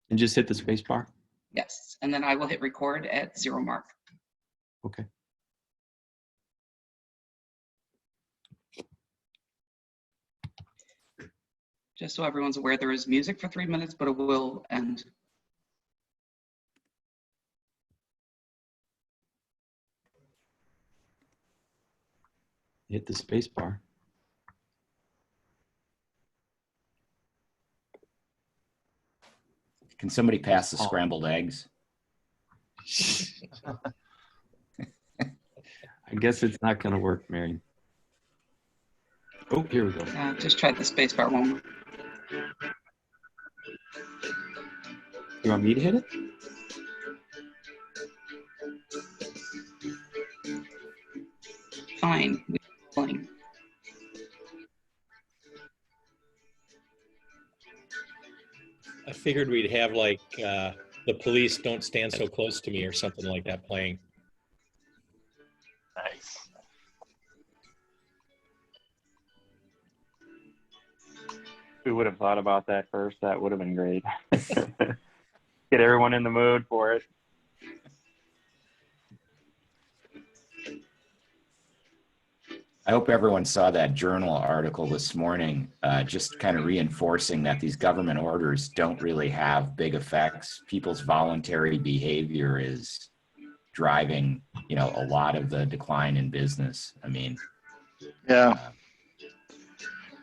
And just hit the space bar? Yes, and then I will hit record at 0 mark. Okay. Just so everyone's aware, there is music for 3 minutes, but it will end. Hit the space bar. Can somebody pass the scrambled eggs? I guess it's not going to work, Mary. Oh, here we go. Just try the space bar one more. You want me to hit it? Fine. We're playing. I figured we'd have like the police don't stand so close to me or something like that playing. Nice. We would have thought about that first. That would have been great. Get everyone in the mood for it. I hope everyone saw that journal article this morning, just kind of reinforcing that these government orders don't really have big effects. People's voluntary behavior is driving, you know, a lot of the decline in business. I mean, yeah.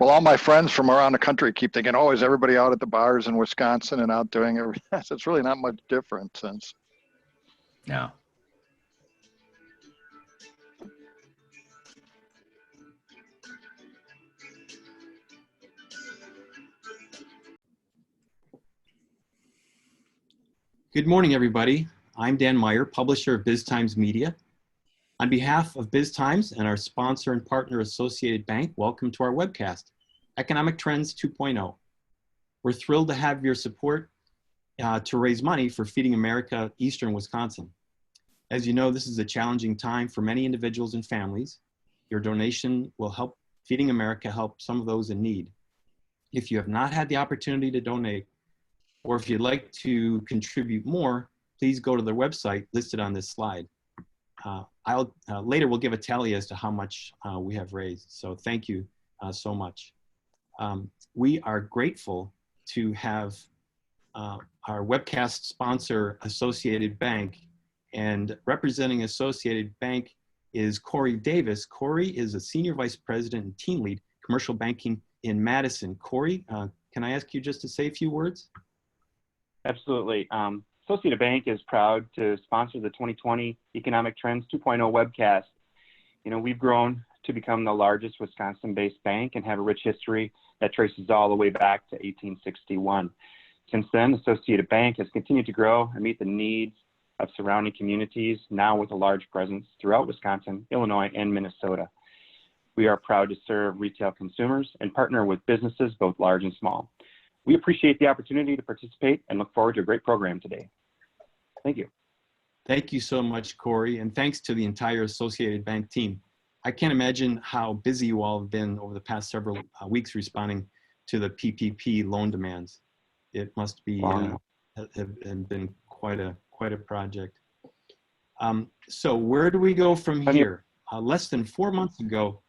Well, all my friends from around the country keep thinking, oh, is everybody out at the bars in Wisconsin and out doing everything? So it's really not much different since. no. Good morning, everybody. I'm Dan Meyer, publisher of BizTimes Media. On behalf of BizTimes and our sponsor and partner, Associated Bank, welcome to our webcast, Economic Trends 2.0. We're thrilled to have your support to raise money for Feeding America Eastern Wisconsin. As you know, this is a challenging time for many individuals and families. Your donation will help Feeding America help some of those in need. If you have not had the opportunity to donate, or if you'd like to contribute more, please go to their website listed on this slide. Later we'll give a tally as to how much we have raised. So thank you so much. We are grateful to have our webcast sponsor, Associated Bank, and representing Associated Bank is Corey Davis. Corey is a Senior Vice President and Team Lead, Commercial Banking in Madison. Corey, can I ask you just to say a few words? Absolutely. Associated Bank is proud to sponsor the 2020 Economic Trends 2.0 webcast. You know, we've grown to become the largest Wisconsin-based bank and have a rich history that traces all the way back to 1861. Since then, Associated Bank has continued to grow and meet the needs of surrounding communities, now with a large presence throughout Wisconsin, Illinois, and Minnesota. We are proud to serve retail consumers and partner with businesses both large and small. We appreciate the opportunity to participate and look forward to a great program today. Thank you. Thank you so much, Corey, and thanks to the entire Associated Bank team. I can't imagine how busy you all have been over the past several weeks responding to the PPP loan demands. It must be have been quite a project. So where do we go from here? Less than 4 months ago,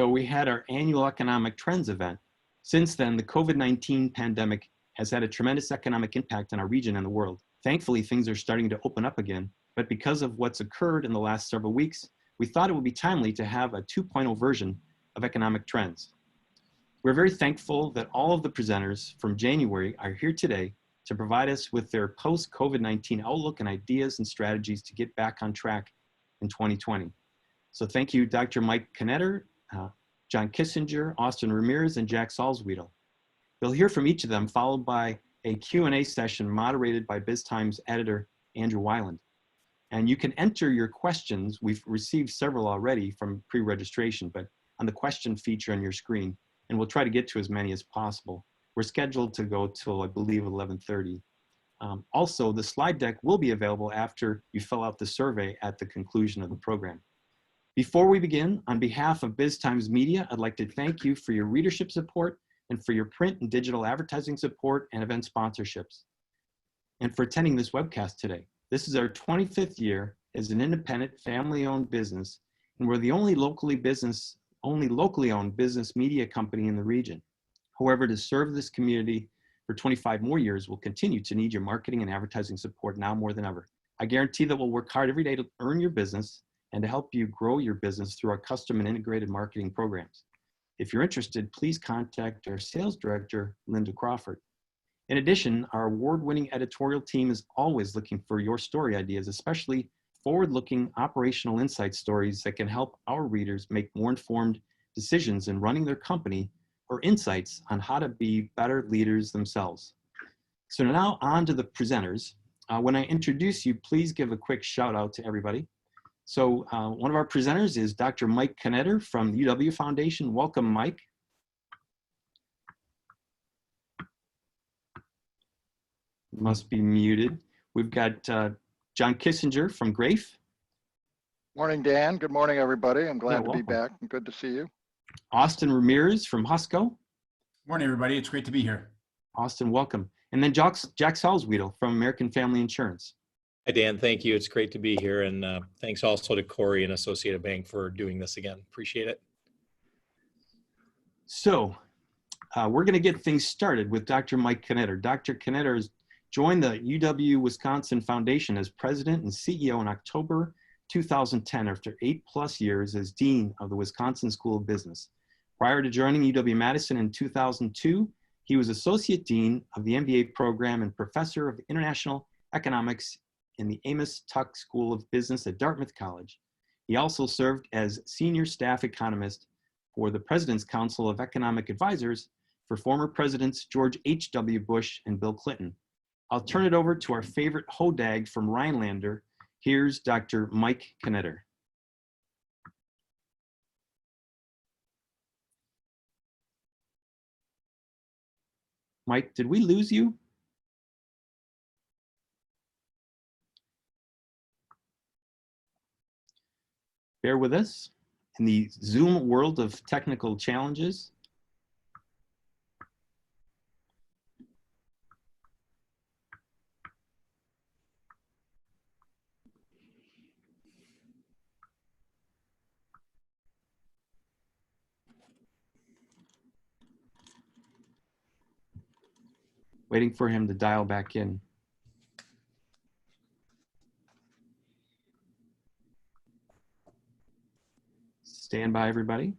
we had our annual Economic Trends event. Since then, the COVID-19 pandemic has had a tremendous economic impact on our region and the world. Thankfully, things are starting to open up again, but because of what's occurred in the last several weeks, we thought it would be timely to have a 2.0 version of Economic Trends. We're very thankful that all of the presenters from January are here today to provide us with their post-COVID-19 outlook and ideas and strategies to get back on track in 2020. So thank you, Dr. Mike Knetter, John Kissinger, Austin Ramirez, and Jack Salzwedel. You'll hear from each of them, followed by a Q&A session moderated by BizTimes editor Andrew Weiland. And you can enter your questions. We've received several already from pre-registration, but on the question feature on your screen, and we'll try to get to as many as possible. We're scheduled to go till, I believe, 11:30. Also, the slide deck will be available after you fill out the survey at the conclusion of the program. Before we begin, on behalf of BizTimes Media, I'd like to thank you for your readership support and for your print and digital advertising support and event sponsorships, and for attending this webcast today. This is our 25th year as an independent, family-owned business, and we're the only locally owned business media company in the region. However, to serve this community for 25 more years, we'll continue to need your marketing and advertising support now more than ever. I guarantee that we'll work hard every day to earn your business and to help you grow your business through our custom and integrated marketing programs. If you're interested, please contact our sales director, Linda Crawford. In addition, our award-winning editorial team is always looking for your story ideas, especially forward-looking operational insight stories that can help our readers make more informed decisions in running their company, or insights on how to be better leaders themselves. So now on to the presenters. When I introduce you, please give a quick shout out to everybody. So one of our presenters is Dr. Mike Knetter from the UW Foundation. Welcome, Mike. Must be muted. We've got John Kissinger from Grafe. Morning, Dan. Good morning, everybody. I'm glad to be welcome. back and good to see you. Austin Ramirez from Husco. Morning, everybody. It's great to be here. Austin, welcome. And then Jack Salzwedel from American Family Insurance. Hi, Dan. Thank you. It's great to be here. And thanks also to Corey and Associated Bank for doing this again. Appreciate it. So we're going to get things started with Dr. Mike Knetter. Dr. Knetter has joined the UW-Wisconsin Foundation as president and CEO in October 2010 after 8+ years as dean of the Wisconsin School of Business. Prior to joining UW-Madison in 2002, he was associate dean of the MBA program and professor of international economics in the Amos Tuck School of Business at Dartmouth College. He also served as senior staff economist for the President's Council of Economic Advisors for former presidents George H.W. Bush and Bill Clinton. I'll turn it over to our favorite hodag from Rhinelander. Here's Dr. Mike Knetter. Mike, did we lose you? Bear with us in the Zoom world of technical challenges. Waiting for him to dial back in. Stand by, everybody.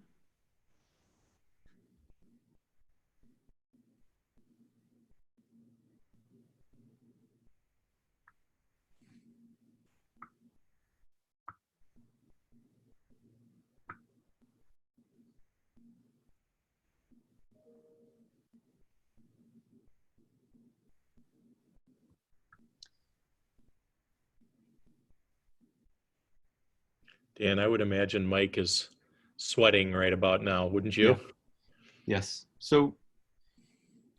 Dan, I would imagine Mike is sweating right about now, wouldn't you? Yeah. Yes. So,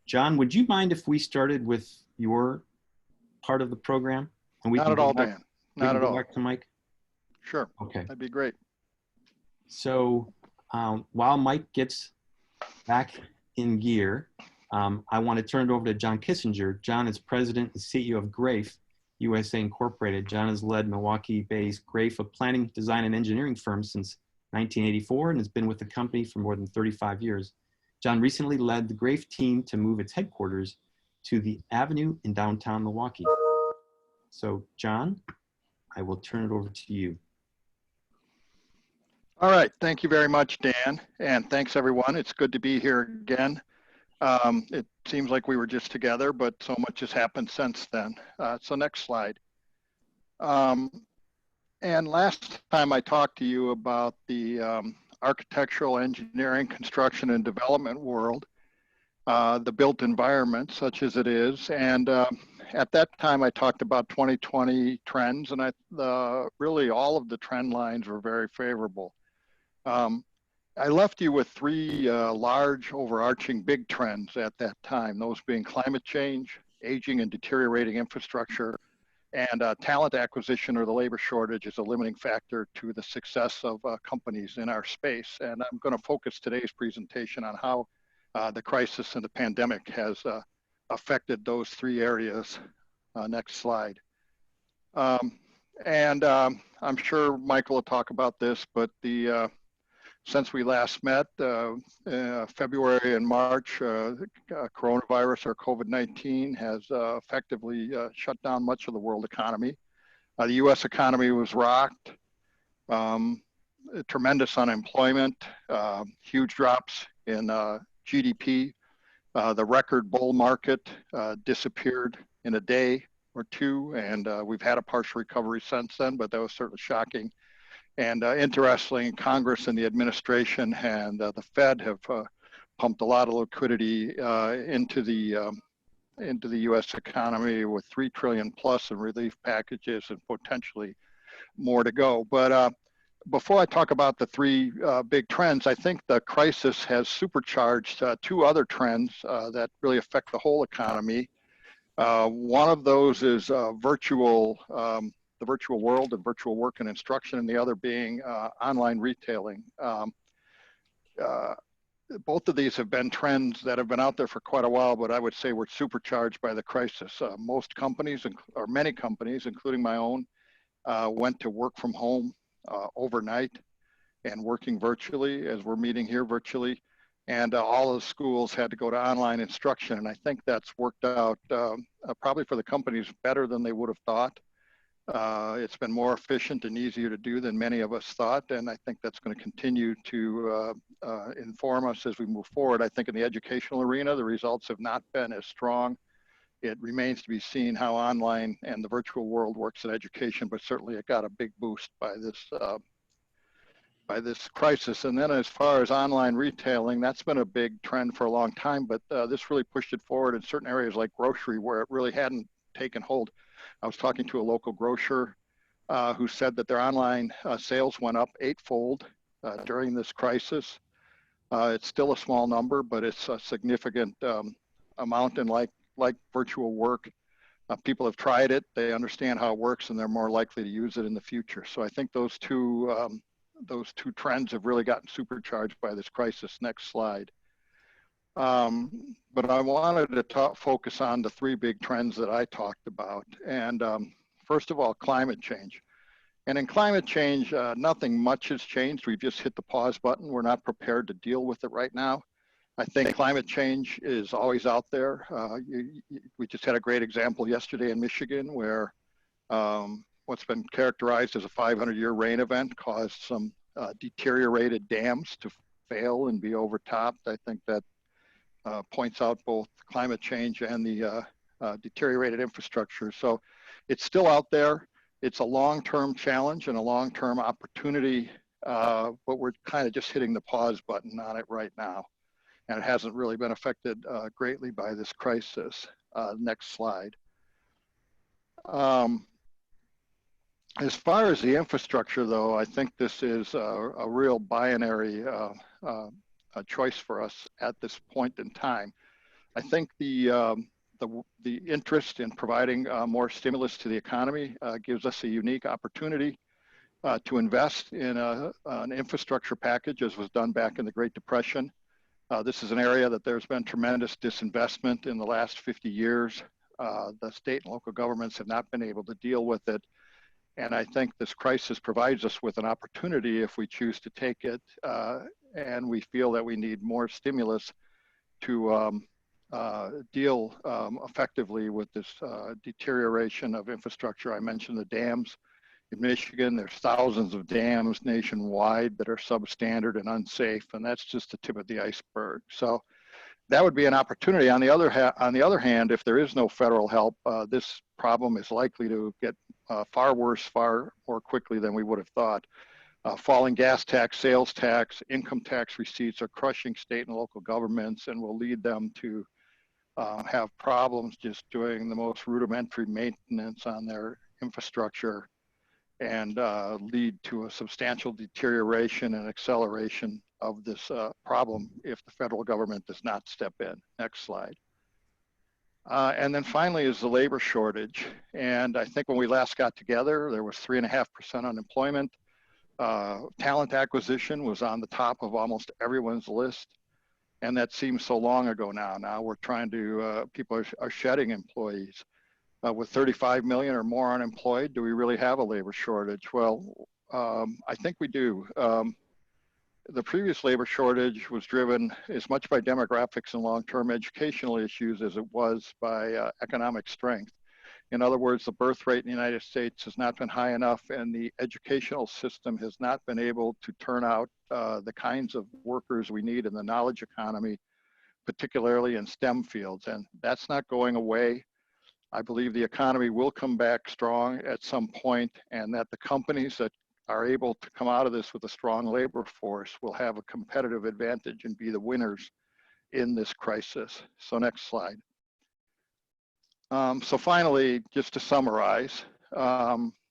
John, would you mind if we started with your part of the program? And we Not can at go all, back, Dan. we Not can at go all. back to Mike? Sure. Okay. That'd be great. So while Mike gets back in gear, I want to turn it over to John Kissinger. John is president and CEO of Grafe USA Incorporated. John has led Milwaukee-based Grafe, a planning, design, and engineering firm since 1984 and has been with the company for more than 35 years. John recently led the Grafe team to move its headquarters to the Avenue in downtown Milwaukee. So, John, I will turn it over to you. All right. Thank you very much, Dan. And thanks, everyone. It's good to be here again. It seems like we were just together, but so much has happened since then. So next slide. And last time I talked to you about the architectural, engineering, construction, and development world, the built environment, such as it is. And at that time, I talked about 2020 trends, and really all of the trend lines were very favorable. I left you with three large, overarching big trends at that time, those being climate change, aging and deteriorating infrastructure, and talent acquisition or the labor shortage is a limiting factor to the success of companies in our space. And I'm going to focus today's presentation on how the crisis and the pandemic has affected those three areas. Next slide. I'm sure Michael will talk about this, but since we last met, February and March, coronavirus or COVID-19 has effectively shut down much of the world economy. The US economy was rocked, tremendous unemployment, huge drops in GDP. The record bull market disappeared in a day or two, and we've had a partial recovery since then, but that was certainly shocking. And interestingly, Congress and the administration and the Fed have pumped a lot of liquidity into the U.S. economy with $3 trillion plus in relief packages and potentially more to go. But before I talk about the three big trends, I think the crisis has supercharged two other trends that really affect the whole economy. One of those is the virtual world and virtual work and instruction, and the other being online retailing. Both of these have been trends that have been out there for quite a while, but I would say were supercharged by the crisis. Most companies, or many companies, including my own, went to work from home overnight and working virtually, as we're meeting here virtually. And all of the schools had to go to online instruction. And I think that's worked out probably for the companies better than they would have thought. It's been more efficient and easier to do than many of us thought. And I think that's going to continue to inform us as we move forward. I think in the educational arena, the results have not been as strong. It remains to be seen how online and the virtual world works in education, but certainly it got a big boost by this crisis. And then as far as online retailing, that's been a big trend for a long time, but this really pushed it forward in certain areas like grocery where it really hadn't taken hold. I was talking to a local grocer who said that their online sales went up 8-fold during this crisis. It's still a small number, but it's a significant amount. And like virtual work, people have tried it, they understand how it works, and they're more likely to use it in the future. So I think those two trends have really gotten supercharged by this crisis. Next slide. But I wanted to focus on the three big trends that I talked about. And first of all, climate change. And in climate change, nothing much has changed. We've just hit the pause button. We're not prepared to deal with it right now. I think climate change is always out there. We just had a great example yesterday in Michigan where what's been characterized as a 500-year rain event caused some deteriorated dams to fail and be overtopped. I think that points out both climate change and the deteriorated infrastructure. So it's still out there. It's a long-term challenge and a long-term opportunity, but we're kind of just hitting the pause button on it right now. And it hasn't really been affected greatly by this crisis. Next slide. As far as the infrastructure, though, I think this is a real binary choice for us at this point in time. I think the interest in providing more stimulus to the economy gives us a unique opportunity to invest in an infrastructure package, as was done back in the Great Depression. This is an area that there's been tremendous disinvestment in the last 50 years. The state and local governments have not been able to deal with it. And I think this crisis provides us with an opportunity if we choose to take it. And we feel that we need more stimulus to deal effectively with this deterioration of infrastructure. I mentioned the dams in Michigan. There's thousands of dams nationwide that are substandard and unsafe, and that's just the tip of the iceberg. So that would be an opportunity. On the other hand, if there is no federal help, this problem is likely to get far worse, far more quickly than we would have thought. Falling gas tax, sales tax, income tax receipts are crushing state and local governments and will lead them to have problems just doing the most rudimentary maintenance on their infrastructure and lead to a substantial deterioration and acceleration of this problem if the federal government does not step in. Next slide. And then finally is the labor shortage. And I think when we last got together, there was 3.5% unemployment. Talent acquisition was on the top of almost everyone's list. And that seems so long ago now. Now we're trying to, people are shedding employees. With 35 million or more unemployed, do we really have a labor shortage? Well, I think we do. The previous labor shortage was driven as much by demographics and long-term educational issues as it was by economic strength. In other words, the birth rate in the United States has not been high enough, and the educational system has not been able to turn out the kinds of workers we need in the knowledge economy, particularly in STEM fields. And that's not going away. I believe the economy will come back strong at some point, and that the companies that are able to come out of this with a strong labor force will have a competitive advantage and be the winners in this crisis. So next slide. So finally, just to summarize,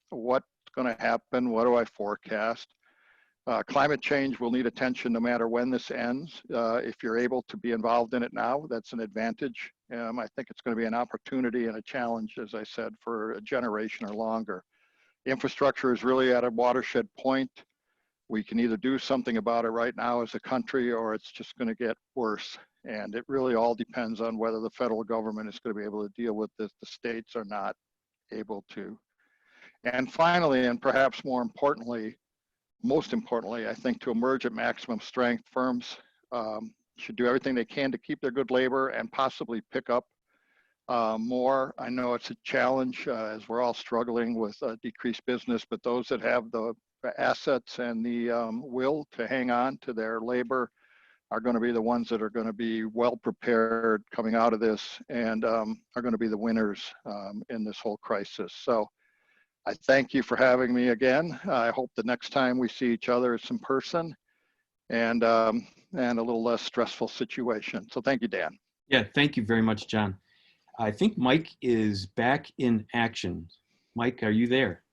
what's going to happen? What do I forecast? Climate change will need attention no matter when this ends. If you're able to be involved in it now, that's an advantage. I think it's going to be an opportunity and a challenge, as I said, for a generation or longer. Infrastructure is really at a watershed point. We can either do something about it right now as a country, or it's just going to get worse. And it really all depends on whether the federal government is going to be able to deal with this. The states are not able to. And finally, and perhaps more importantly, most importantly, I think to emerge at maximum strength, firms should do everything they can to keep their good labor and possibly pick up more. I know it's a challenge as we're all struggling with decreased business, but those that have the assets and the will to hang on to their labor are going to be the ones that are going to be well prepared coming out of this, and are going to be the winners in this whole crisis. So I thank you for having me again. I hope the next time we see each other is in person and a little less stressful situation. So thank you, Dan. Yeah, thank you very much, John. I think Mike is back in action. Mike, are you there?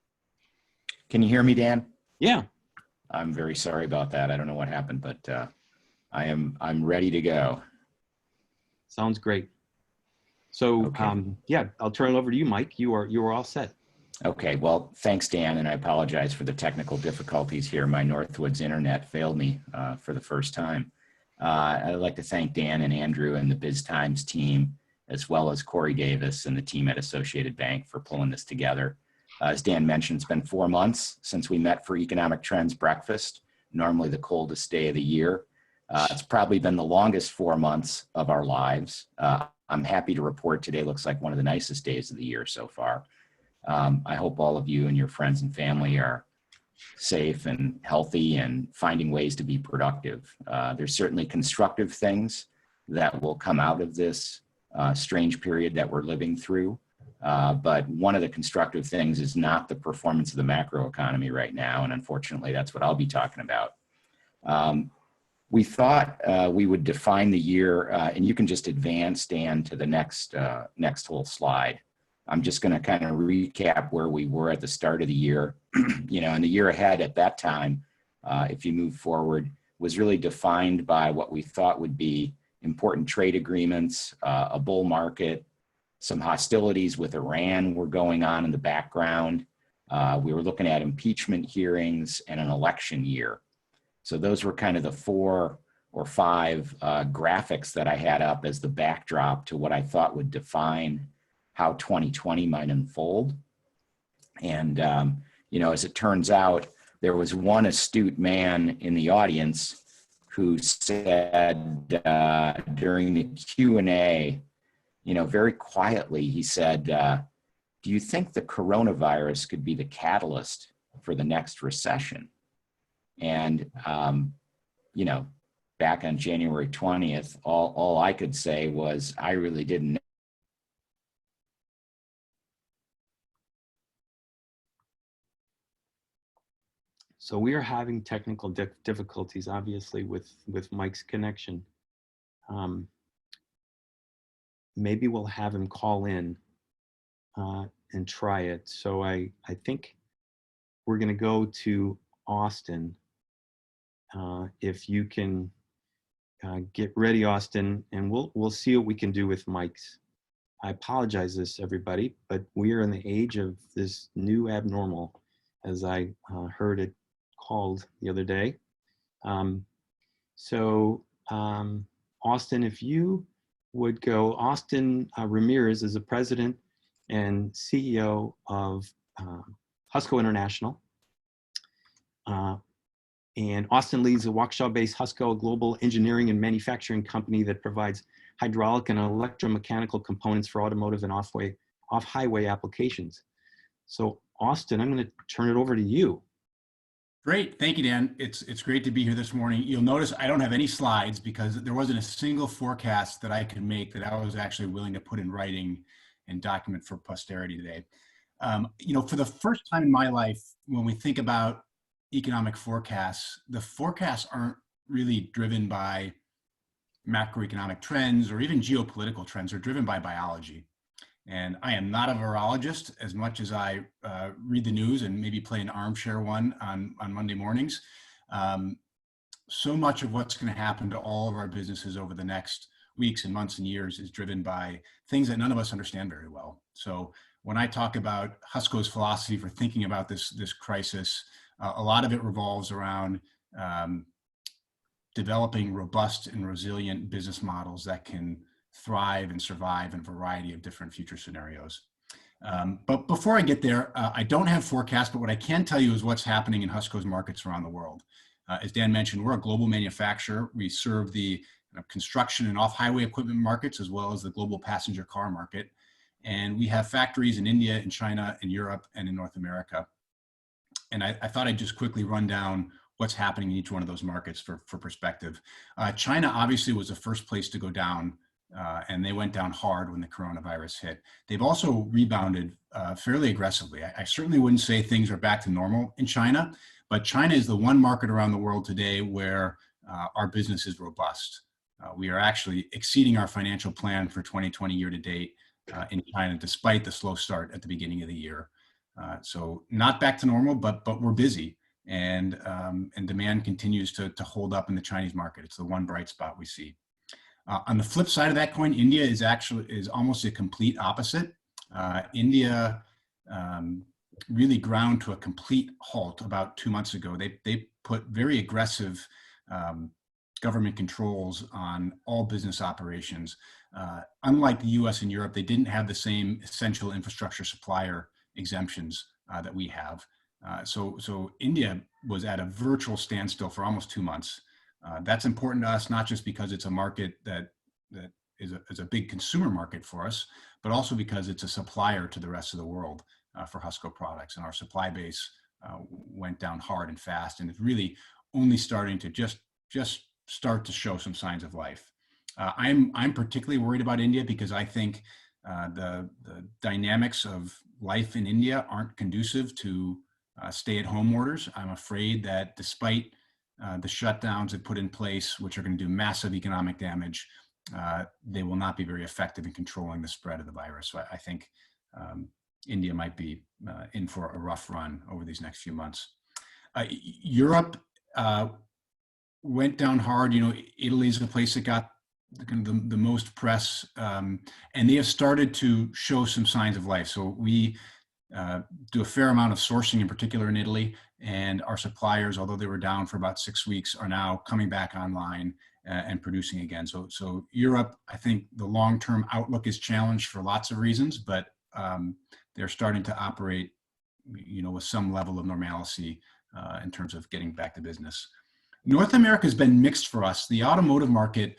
Can you hear me, Dan? Yeah. I'm very sorry about that. I don't know what happened, but I'm ready to go. Sounds great. So Okay. yeah, I'll turn it over to you, Mike. You are all set. Okay, well, thanks, Dan, and I apologize for the technical difficulties here. My Northwoods internet failed me for the first time. I'd like to thank Dan and Andrew and the BizTimes team, as well as Corey Davis and the team at Associated Bank for pulling this together. As Dan mentioned, it's been 4 months since we met for Economic Trends breakfast, normally the coldest day of the year. It's probably been the longest 4 months of our lives. I'm happy to report today looks like one of the nicest days of the year so far. I hope all of you and your friends and family are safe and healthy and finding ways to be productive. There's certainly constructive things that will come out of this strange period that we're living through. But one of the constructive things is not the performance of the macroeconomy right now. And unfortunately, that's what I'll be talking about. We thought we would define the year, and you can just advance, Dan, to the next whole slide. I'm just going to kind of recap where we were at the start of the year. You know, and the year ahead at that time, if you move forward, was really defined by what we thought would be important trade agreements, a bull market, some hostilities with Iran were going on in the background. We were looking at impeachment hearings and an election year. So those were kind of the 4 or 5 graphics that I had up as the backdrop to what I thought would define how 2020 might unfold. And, you know, as it turns out, there was one astute man in the audience who said during the Q&A, you know, very quietly, he said, do you think the coronavirus could be the catalyst for the next recession? And, you know, back on January 20th, all I could say was I really didn't know. So we are having technical difficulties, obviously, with Mike's connection. Maybe we'll have him call in and try it. So I think we're going to go to Austin. If you can get ready, Austin, and we'll see what we can do with Mike's. I apologize this, everybody, but we are in the age of this new abnormal, as I heard it called the other day. Austin, if you would go, Austin Ramirez is the president and CEO of Husco International. And Austin leads a Waukesha-based Husco global engineering and manufacturing company that provides hydraulic and electromechanical components for automotive and off-highway applications. So Austin, I'm going to turn it over to you. Great. Thank you, Dan. It's great to be here this morning. You'll notice I don't have any slides because there wasn't a single forecast that I could make that I was actually willing to put in writing and document for posterity today. For the first time in my life, when we think about economic forecasts, the forecasts aren't really driven by macroeconomic trends or even geopolitical trends. They're driven by biology. And I am not a virologist as much as I read the news and maybe play an armchair one on Monday mornings. So much of what's going to happen to all of our businesses over the next weeks and months and years is driven by things that none of us understand very well. So when I talk about Husco's philosophy for thinking about this crisis, a lot of it revolves around developing robust and resilient business models that can thrive and survive in a variety of different future scenarios. But before I get there, I don't have forecasts, but what I can tell you is what's happening in Husco's markets around the world. As Dan mentioned, we're a global manufacturer. We serve the construction and off-highway equipment markets, as well as the global passenger car market. And we have factories in India, in China, in Europe, and in North America. And I thought I'd just quickly run down what's happening in each one of those markets for perspective. China obviously was the first place to go down, and they went down hard when the coronavirus hit. They've also rebounded fairly aggressively. I certainly wouldn't say things are back to normal in China, but China is the one market around the world today where our business is robust. We are actually exceeding our financial plan for 2020 year to date in China, despite the slow start at the beginning of the year. So not back to normal, but we're busy, and demand continues to hold up in the Chinese market. It's the one bright spot we see. On the flip side of that coin, India is almost a complete opposite. India really ground to a complete halt about 2 months ago. They put very aggressive government controls on all business operations. Unlike the US and Europe, they didn't have the same essential infrastructure supplier exemptions that we have. So India was at a virtual standstill for almost 2 months. That's important to us, not just because it's a market that is a big consumer market for us, but also because it's a supplier to the rest of the world for Husco products. And our supply base went down hard and fast, and it's really only starting to just start to show some signs of life. I'm particularly worried about India because I think the dynamics of life in India aren't conducive to stay-at-home orders. I'm afraid that despite the shutdowns they put in place, which are going to do massive economic damage, they will not be very effective in controlling the spread of the virus. So I think India might be in for a rough run over these next few months. Europe went down hard. Italy is the place that got the most press, and they have started to show some signs of life. So we do a fair amount of sourcing, in particular in Italy, and our suppliers, although they were down for about 6 weeks, are now coming back online and producing again. So Europe, I think the long-term outlook is challenged for lots of reasons, but they're starting to operate, with some level of normalcy in terms of getting back to business. North America has been mixed for us. The automotive market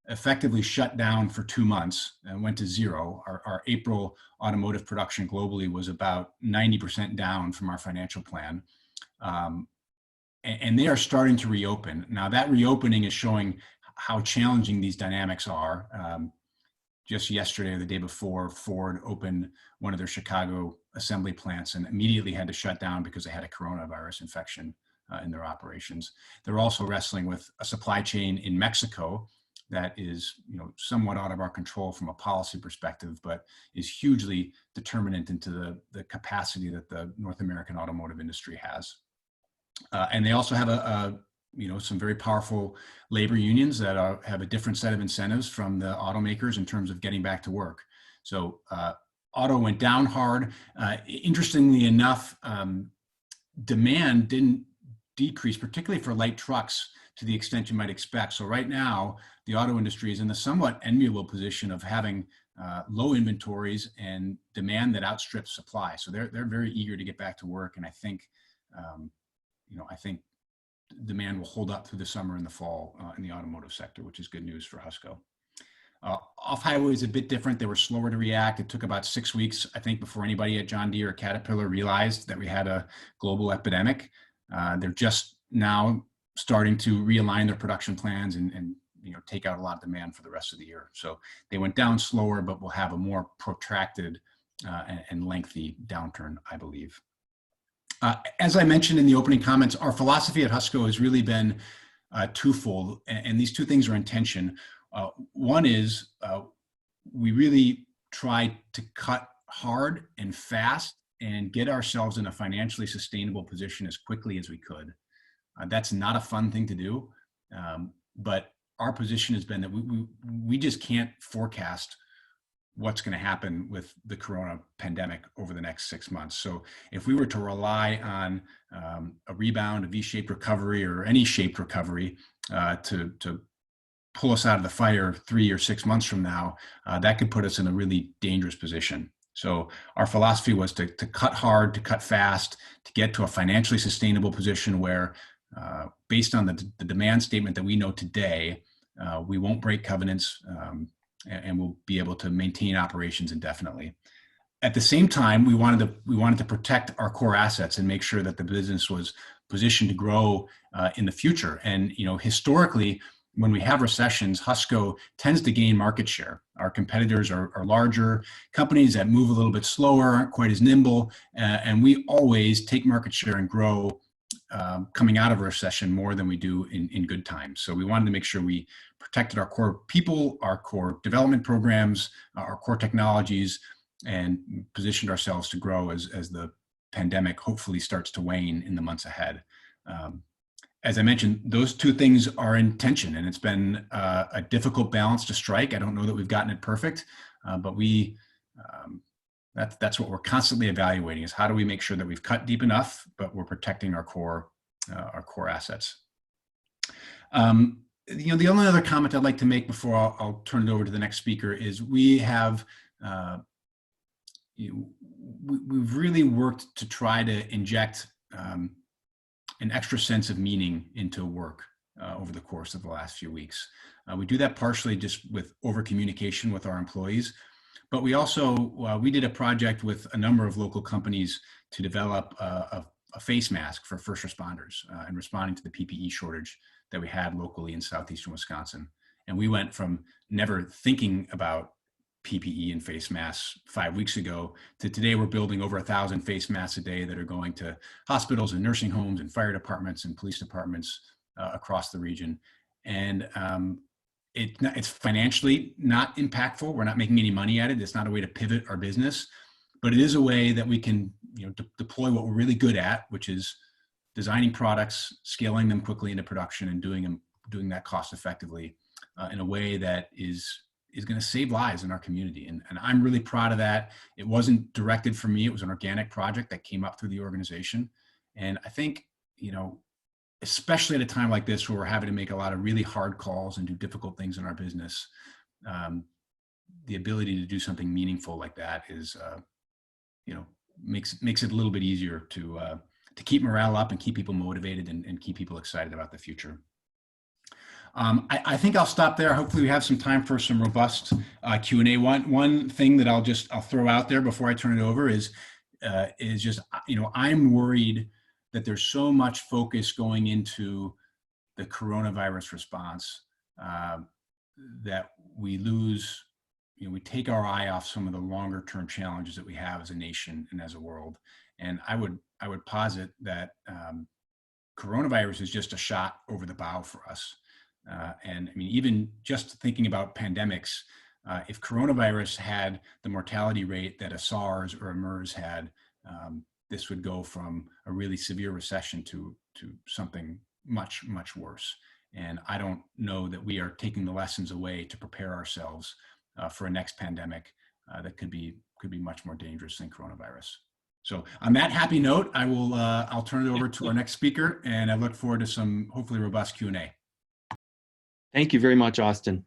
effectively shut down for 2 months and went to zero. Our April automotive production globally was about 90% down from our financial plan. And they are starting to reopen. Now that reopening is showing how challenging these dynamics are. Just yesterday or the day before, Ford opened one of their Chicago assembly plants and immediately had to shut down because they had a coronavirus infection in their operations. They're also wrestling with a supply chain in Mexico that is, somewhat out of our control from a policy perspective, but is hugely determinant into the capacity that the North American automotive industry has. And they also have some very powerful labor unions that have a different set of incentives from the automakers in terms of getting back to work. So auto went down hard. Interestingly enough, demand didn't decrease, particularly for light trucks. to the extent you might expect. So right now, the auto industry is in the somewhat enviable position of having low inventories and demand that outstrips supply. So they're very eager to get back to work, and I think I think demand will hold up through the summer and the fall in the automotive sector, which is good news for Husco. Off-highway is a bit different. They were slower to react. It took about 6 weeks, I think, before anybody at John Deere or Caterpillar realized that we had a global epidemic. They're just now starting to realign their production plans and take out a lot of demand for the rest of the year. So they went down slower, but will have a more protracted and lengthy downturn, I believe. As I mentioned in the opening comments, our philosophy at Husco has really been twofold, and these two things are in tension. One is we really try to cut hard and fast and get ourselves in a financially sustainable position as quickly as we could. That's not a fun thing to do, but our position has been that we just can't forecast what's going to happen with the corona pandemic over the next 6 months. So if we were to rely on a rebound, a V-shaped recovery, or any shaped recovery to pull us out of the fire 3 or 6 months from now, that could put us in a really dangerous position. So our philosophy was to cut hard, to cut fast, to get to a financially sustainable position where, based on the demand statement that we know today, we won't break covenants, and we'll be able to maintain operations indefinitely. At the same time, we wanted to protect our core assets and make sure that the business was positioned to grow in the future. And historically, when we have recessions, Husco tends to gain market share. Our competitors are larger companies that move a little bit slower, aren't quite as nimble, and we always take market share and grow coming out of a recession more than we do in good times. So we wanted to make sure we protected our core people, our core development programs, our core technologies, and positioned ourselves to grow as the pandemic hopefully starts to wane in the months ahead. As I mentioned, those two things are in tension, and it's been a difficult balance to strike. I don't know that we've gotten it perfect, but that's what we're constantly evaluating: is how do we make sure that we've cut deep enough, but we're protecting our core assets. The only other comment I'd like to make before I'll turn it over to the next speaker is we have we've really worked to try to inject an extra sense of meaning into work over the course of the last few weeks. We do that partially just with over communication with our employees, but we also we did a project with a number of local companies to develop a face mask for first responders and responding to the PPE shortage that we had locally in southeastern Wisconsin. And we went from never thinking about PPE and face masks 5 weeks ago to today we're building over 1,000 face masks a day that are going to hospitals and nursing homes and fire departments and police departments across the region. And it's financially not impactful. We're not making any money at it. It's not a way to pivot our business, but it is a way that we can deploy what we're really good at, which is designing products, scaling them quickly into production, and doing that cost effectively in a way that is going to save lives in our community. And I'm really proud of that. It wasn't directed for me. It was an organic project that came up through the organization. And I think, especially at a time like this where we're having to make a lot of really hard calls and do difficult things in our business, the ability to do something meaningful like that is, makes it a little bit easier to keep morale up and keep people motivated and keep people excited about the future. I think I'll stop there. Hopefully we have some time for some robust Q&A. One thing that I'll throw out there before I turn it over is just, I'm worried that there's so much focus going into the coronavirus response that we lose, we take our eye off some of the longer term challenges that we have as a nation and as a world. And I would posit that coronavirus is just a shot over the bow for us. And I mean, even just thinking about pandemics, if coronavirus had the mortality rate that a SARS or a MERS had, this would go from a really severe recession to something much, much worse. And I don't know that we are taking the lessons away to prepare ourselves for a next pandemic that could be much more dangerous than coronavirus. So on that happy note, I'll turn it over to our next speaker, and I look forward to some hopefully robust Q&A. Thank you very much, Austin.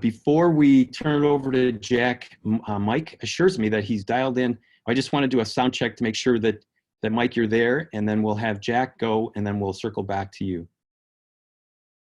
Before we turn it over to Jack, Mike assures me that he's dialed in. I just want to do a sound check to make sure that Mike, you're there, and then we'll have Jack go, and then we'll circle back to you.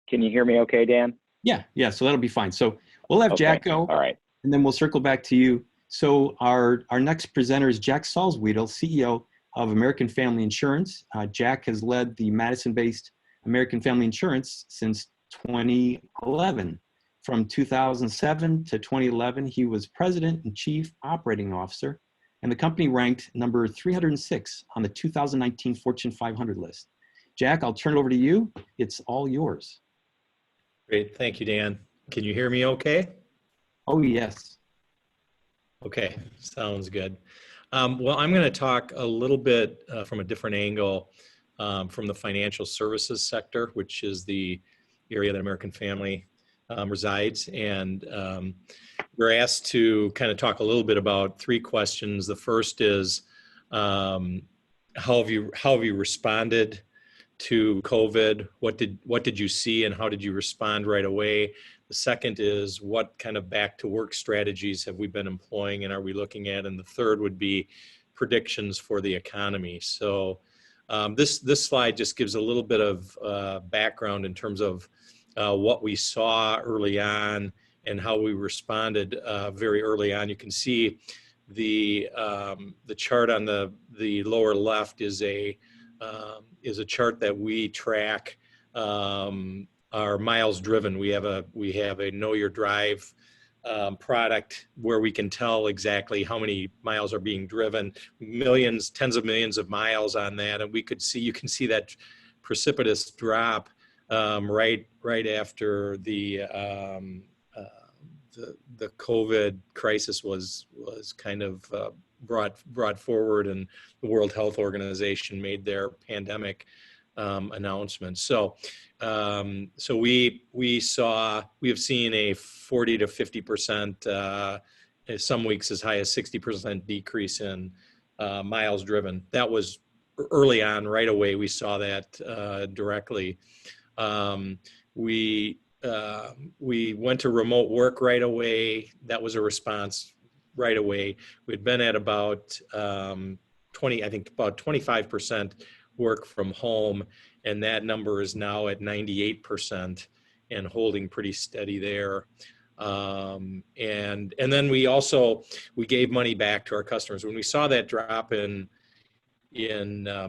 Can you hear me okay, Dan? Yeah, so that'll be fine. So we'll have Jack go, all right, and then we'll circle back to you. So our next presenter is Jack Salzwedel, CEO of American Family Insurance. Jack has led the Madison-based American Family Insurance since 2011. From 2007 to 2011, he was president and chief operating officer, and the company ranked number 306 on the 2019 Fortune 500 list. Jack, I'll turn it over to you. It's all yours. Great. Thank you, Dan. Can you hear me okay? Oh, yes. Okay. Sounds good. Well, I'm going to talk a little bit from a different angle from the financial services sector, which is the area that American Family resides. And we're asked to kind of talk a little bit about three questions. The first is, how have you responded to COVID? What did you see and how did you respond right away? The second is, what kind of back to work strategies have we been employing and are we looking at? And the third would be predictions for the economy. So this slide just gives a little bit of background in terms of what we saw early on and how we responded very early on. You can see the chart on the lower left is a chart that we track our miles driven. We have a Know Your Drive product where we can tell exactly how many miles are being driven, millions, tens of millions of miles on that, and you can see that precipitous drop right after the COVID crisis was kind of brought forward, and the World Health Organization made their pandemic announcement. So we have seen a 40 to 50%, some weeks as high as 60% decrease in miles driven. That was early on, right away. We saw that directly. We went to remote work right away. That was a response right away. We'd been at about 25% work from home, and that number is now at 98% and holding pretty steady there. And then we gave money back to our customers. When we saw that drop in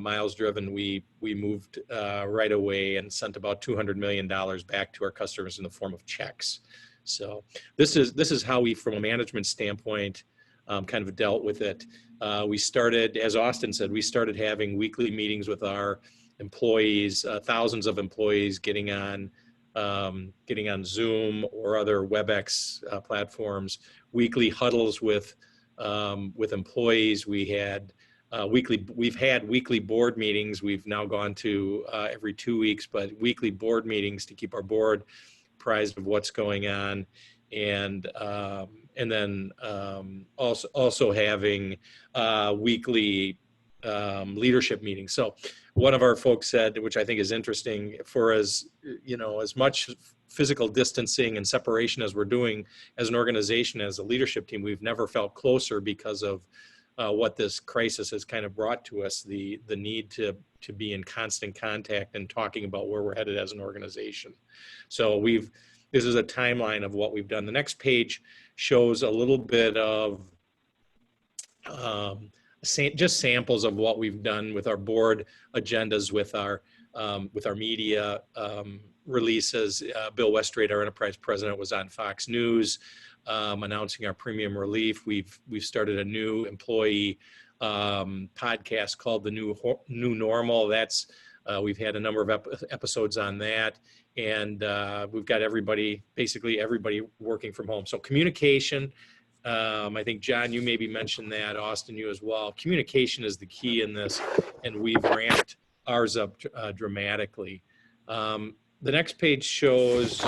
miles driven, we moved right away and sent about $200 million back to our customers in the form of checks. So this is how we, from a management standpoint, kind of dealt with it. We started, as Austin said, we started having weekly meetings with our employees, thousands of employees getting on Zoom or other WebEx platforms, weekly huddles with employees. We've had weekly board meetings. We've now gone to every 2 weeks, but weekly board meetings to keep our board apprised of what's going on, and then also having weekly leadership meetings. So one of our folks said, which I think is interesting, for as much physical distancing and separation as we're doing as an organization, as a leadership team, we've never felt closer because of what this crisis has kind of brought to us, the need to be in constant contact and talking about where we're headed as an organization. So this is a timeline of what we've done. The next page shows a little bit of just samples of what we've done with our board agendas, with our media releases. Bill Westrate, our enterprise president, was on Fox News announcing our premium relief. We've started a new employee podcast called The New Normal. We've had a number of episodes on that, and we've got basically everybody working from home. So communication, I think, John, you maybe mentioned that, Austin, you as well. Communication is the key in this, and we've ramped ours up dramatically. The next page shows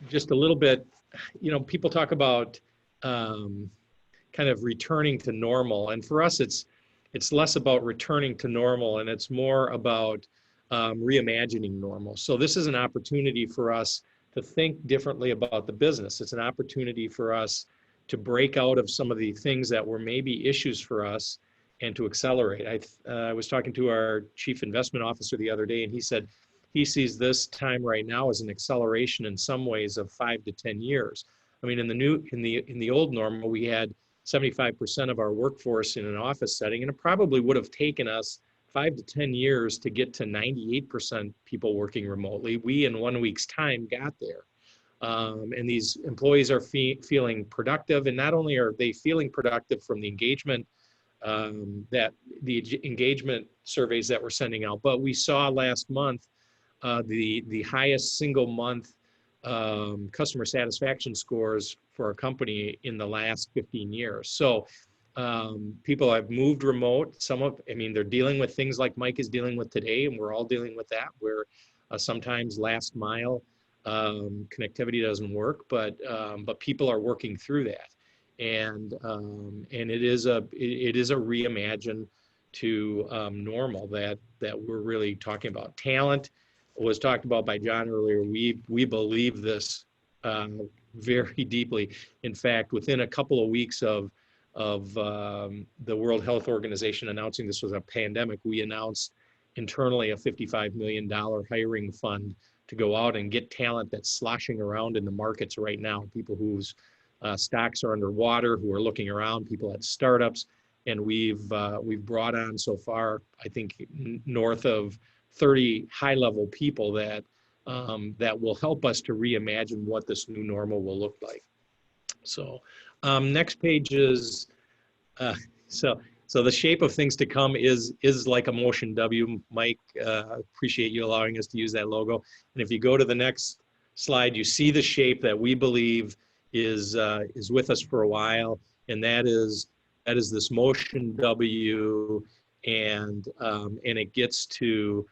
just a little bit, people talk about kind of returning to normal. And for us, it's less about returning to normal, and it's more about reimagining normal. So this is an opportunity for us to think differently about the business. It's an opportunity for us to break out of some of the things that were maybe issues for us and to accelerate. I was talking to our chief investment officer the other day, and he said he sees this time right now as an acceleration in some ways of 5 to 10 years. I mean, in the old normal, we had 75% of our workforce in an office setting, and it probably would have taken us 5 to 10 years to get to 98% people working remotely. We, in 1 week's time, got there. And these employees are feeling productive, and not only are they feeling productive from the engagement that the engagement surveys that we're sending out, but we saw last month the highest single month customer satisfaction scores for our company in the last 15 years. So people have moved remote. They're dealing with things like Mike is dealing with today, and we're all dealing with that, where sometimes last mile connectivity doesn't work, but people are working through that. And it is a reimagine to normal that we're really talking about. Talent was talked about by John earlier. We believe this very deeply. In fact, within a couple of weeks of the World Health Organization announcing this was a pandemic, we announced internally a $55 million hiring fund to go out and get talent that's sloshing around in the markets right now, people whose stocks are underwater, who are looking around, people at startups. And we've brought on so far, I think, north of 30 high-level people that will help us to reimagine what this new normal will look like. So next page is, so the shape of things to come is like a motion W. Mike, appreciate you allowing us to use that logo. And if you go to the next slide, you see the shape that we believe is with us for a while, and that is this motion W, and it gets to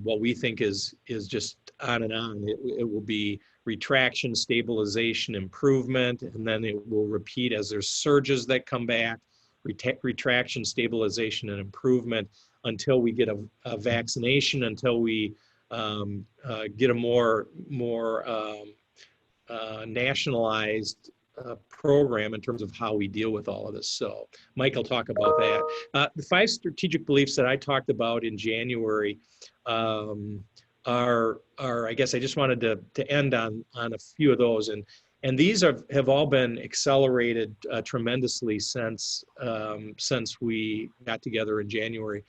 what we think is just on and on. It will be retraction, stabilization, improvement, and then it will repeat as there's surges that come back, retraction, stabilization, and improvement until we get a vaccination, until we get a more nationalized program in terms of how we deal with all of this. So Mike will talk about that. The 5 strategic beliefs that I talked about in January are I guess I just wanted to end on a few of those, and these have all been accelerated tremendously since we got together in January.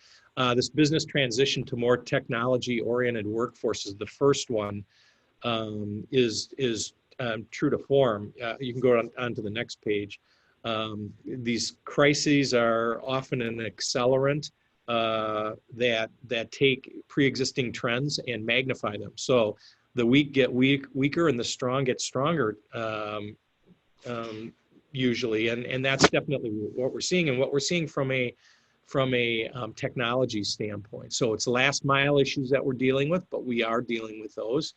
This business transition to more technology-oriented workforce is the first one. Is true to form. You can go on to the next page. These crises are often an accelerant that take pre-existing trends and magnify them. So the weak get weaker and the strong get stronger usually, and that's definitely what we're seeing, and what we're seeing from a technology standpoint. So it's last mile issues that we're dealing with, but we are dealing with those.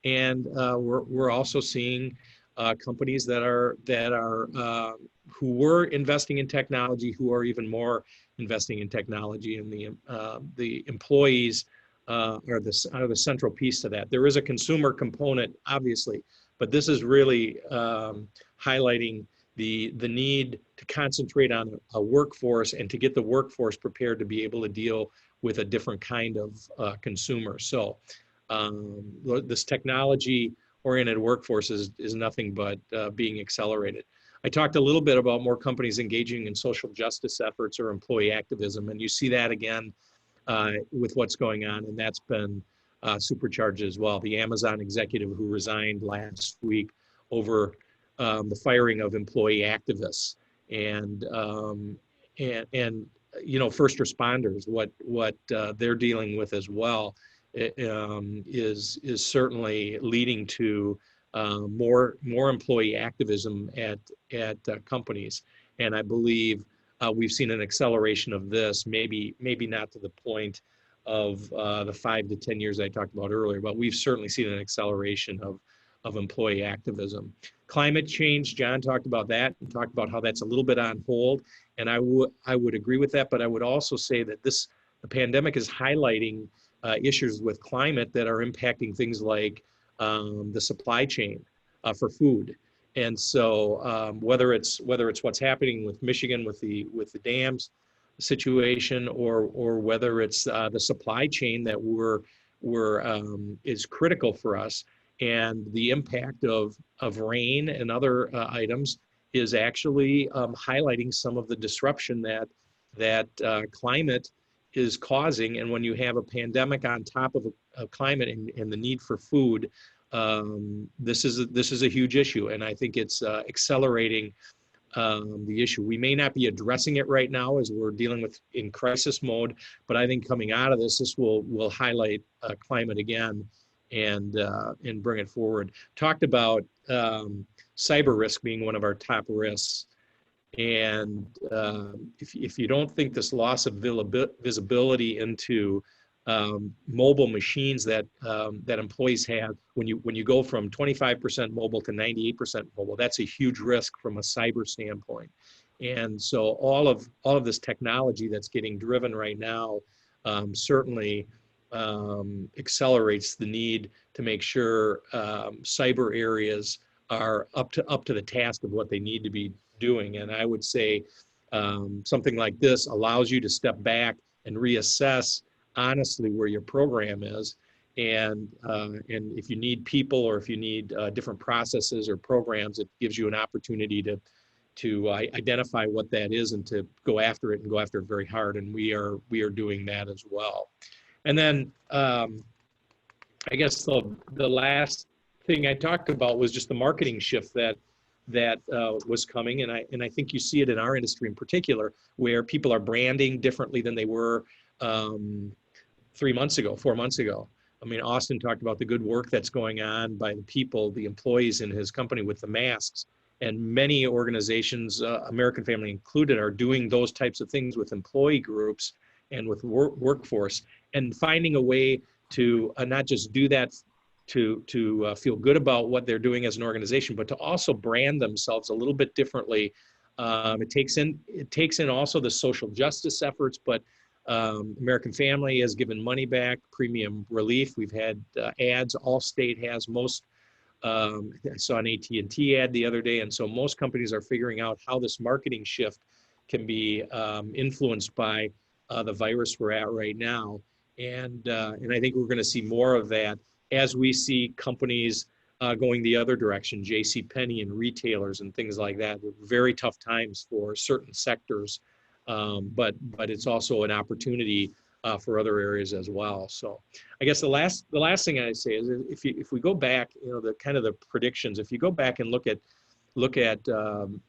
And we're also seeing companies that are who were investing in technology, who are even more investing in technology, and the employees are the central piece to that. There is a consumer component, obviously, but this is really highlighting the need to concentrate on a workforce and to get the workforce prepared to be able to deal with a different kind of consumer. So. This technology-oriented workforce is nothing but being accelerated. I talked a little bit about more companies engaging in social justice efforts or employee activism, and you see that again with what's going on, and that's been supercharged as well. The Amazon executive who resigned last week over the firing of employee activists, and first responders, what they're dealing with as well. Is certainly leading to more employee activism at companies, and I believe we've seen an acceleration of this. Maybe not to the point of the 5 to 10 years I talked about earlier, but we've certainly seen an acceleration of employee activism. Climate change, John talked about that and talked about how that's a little bit on hold, and I would agree with that, but I would also say that the pandemic is highlighting issues with climate that are impacting things like the supply chain for food. And so whether it's what's happening with Michigan with the dams situation, or whether it's the supply chain that is critical for us, and the impact of rain and other items is actually highlighting some of the disruption that climate is causing. And when you have a pandemic on top of a climate and the need for food, this is a huge issue, and I think it's accelerating the issue. We may not be addressing it right now as we're dealing with in crisis mode, but I think coming out of this will highlight climate again and bring it forward. Talked about cyber risk being one of our top risks. And if you don't think this loss of visibility into mobile machines that employees have, when you go from 25% mobile to 98% mobile, that's a huge risk from a cyber standpoint. And so all of this technology that's getting driven right now certainly accelerates the need to make sure cyber areas are up to the task of what they need to be doing. And I would say something like this allows you to step back and reassess honestly where your program is, and if you need people, or if you need different processes or programs, it gives you an opportunity to identify what that is and to go after it, and go after it very hard. And we are doing that as well. And then I guess the last thing I talked about was just the marketing shift that was coming, and I think you see it in our industry in particular, where people are branding differently than they were 3 months ago, 4 months ago. I mean, Austin talked about the good work that's going on by the people, the employees in his company with the masks, and many organizations, American Family included, are doing those types of things with employee groups and with workforce, and finding a way to not just do that to feel good about what they're doing as an organization, but to also brand themselves a little bit differently. It takes in also the social justice efforts, but American Family has given money back, premium relief. We've had ads. Allstate has most. I saw an AT&T ad the other day, and so most companies are figuring out how this marketing shift can be influenced by the virus we're at right now, and I think we're going to see more of that as we see companies going the other direction. JCPenney and retailers and things like that. Very tough times for certain sectors. But it's also an opportunity for other areas as well. So I guess the last thing I say is, if we go back, the kind of the predictions, if you go back and look at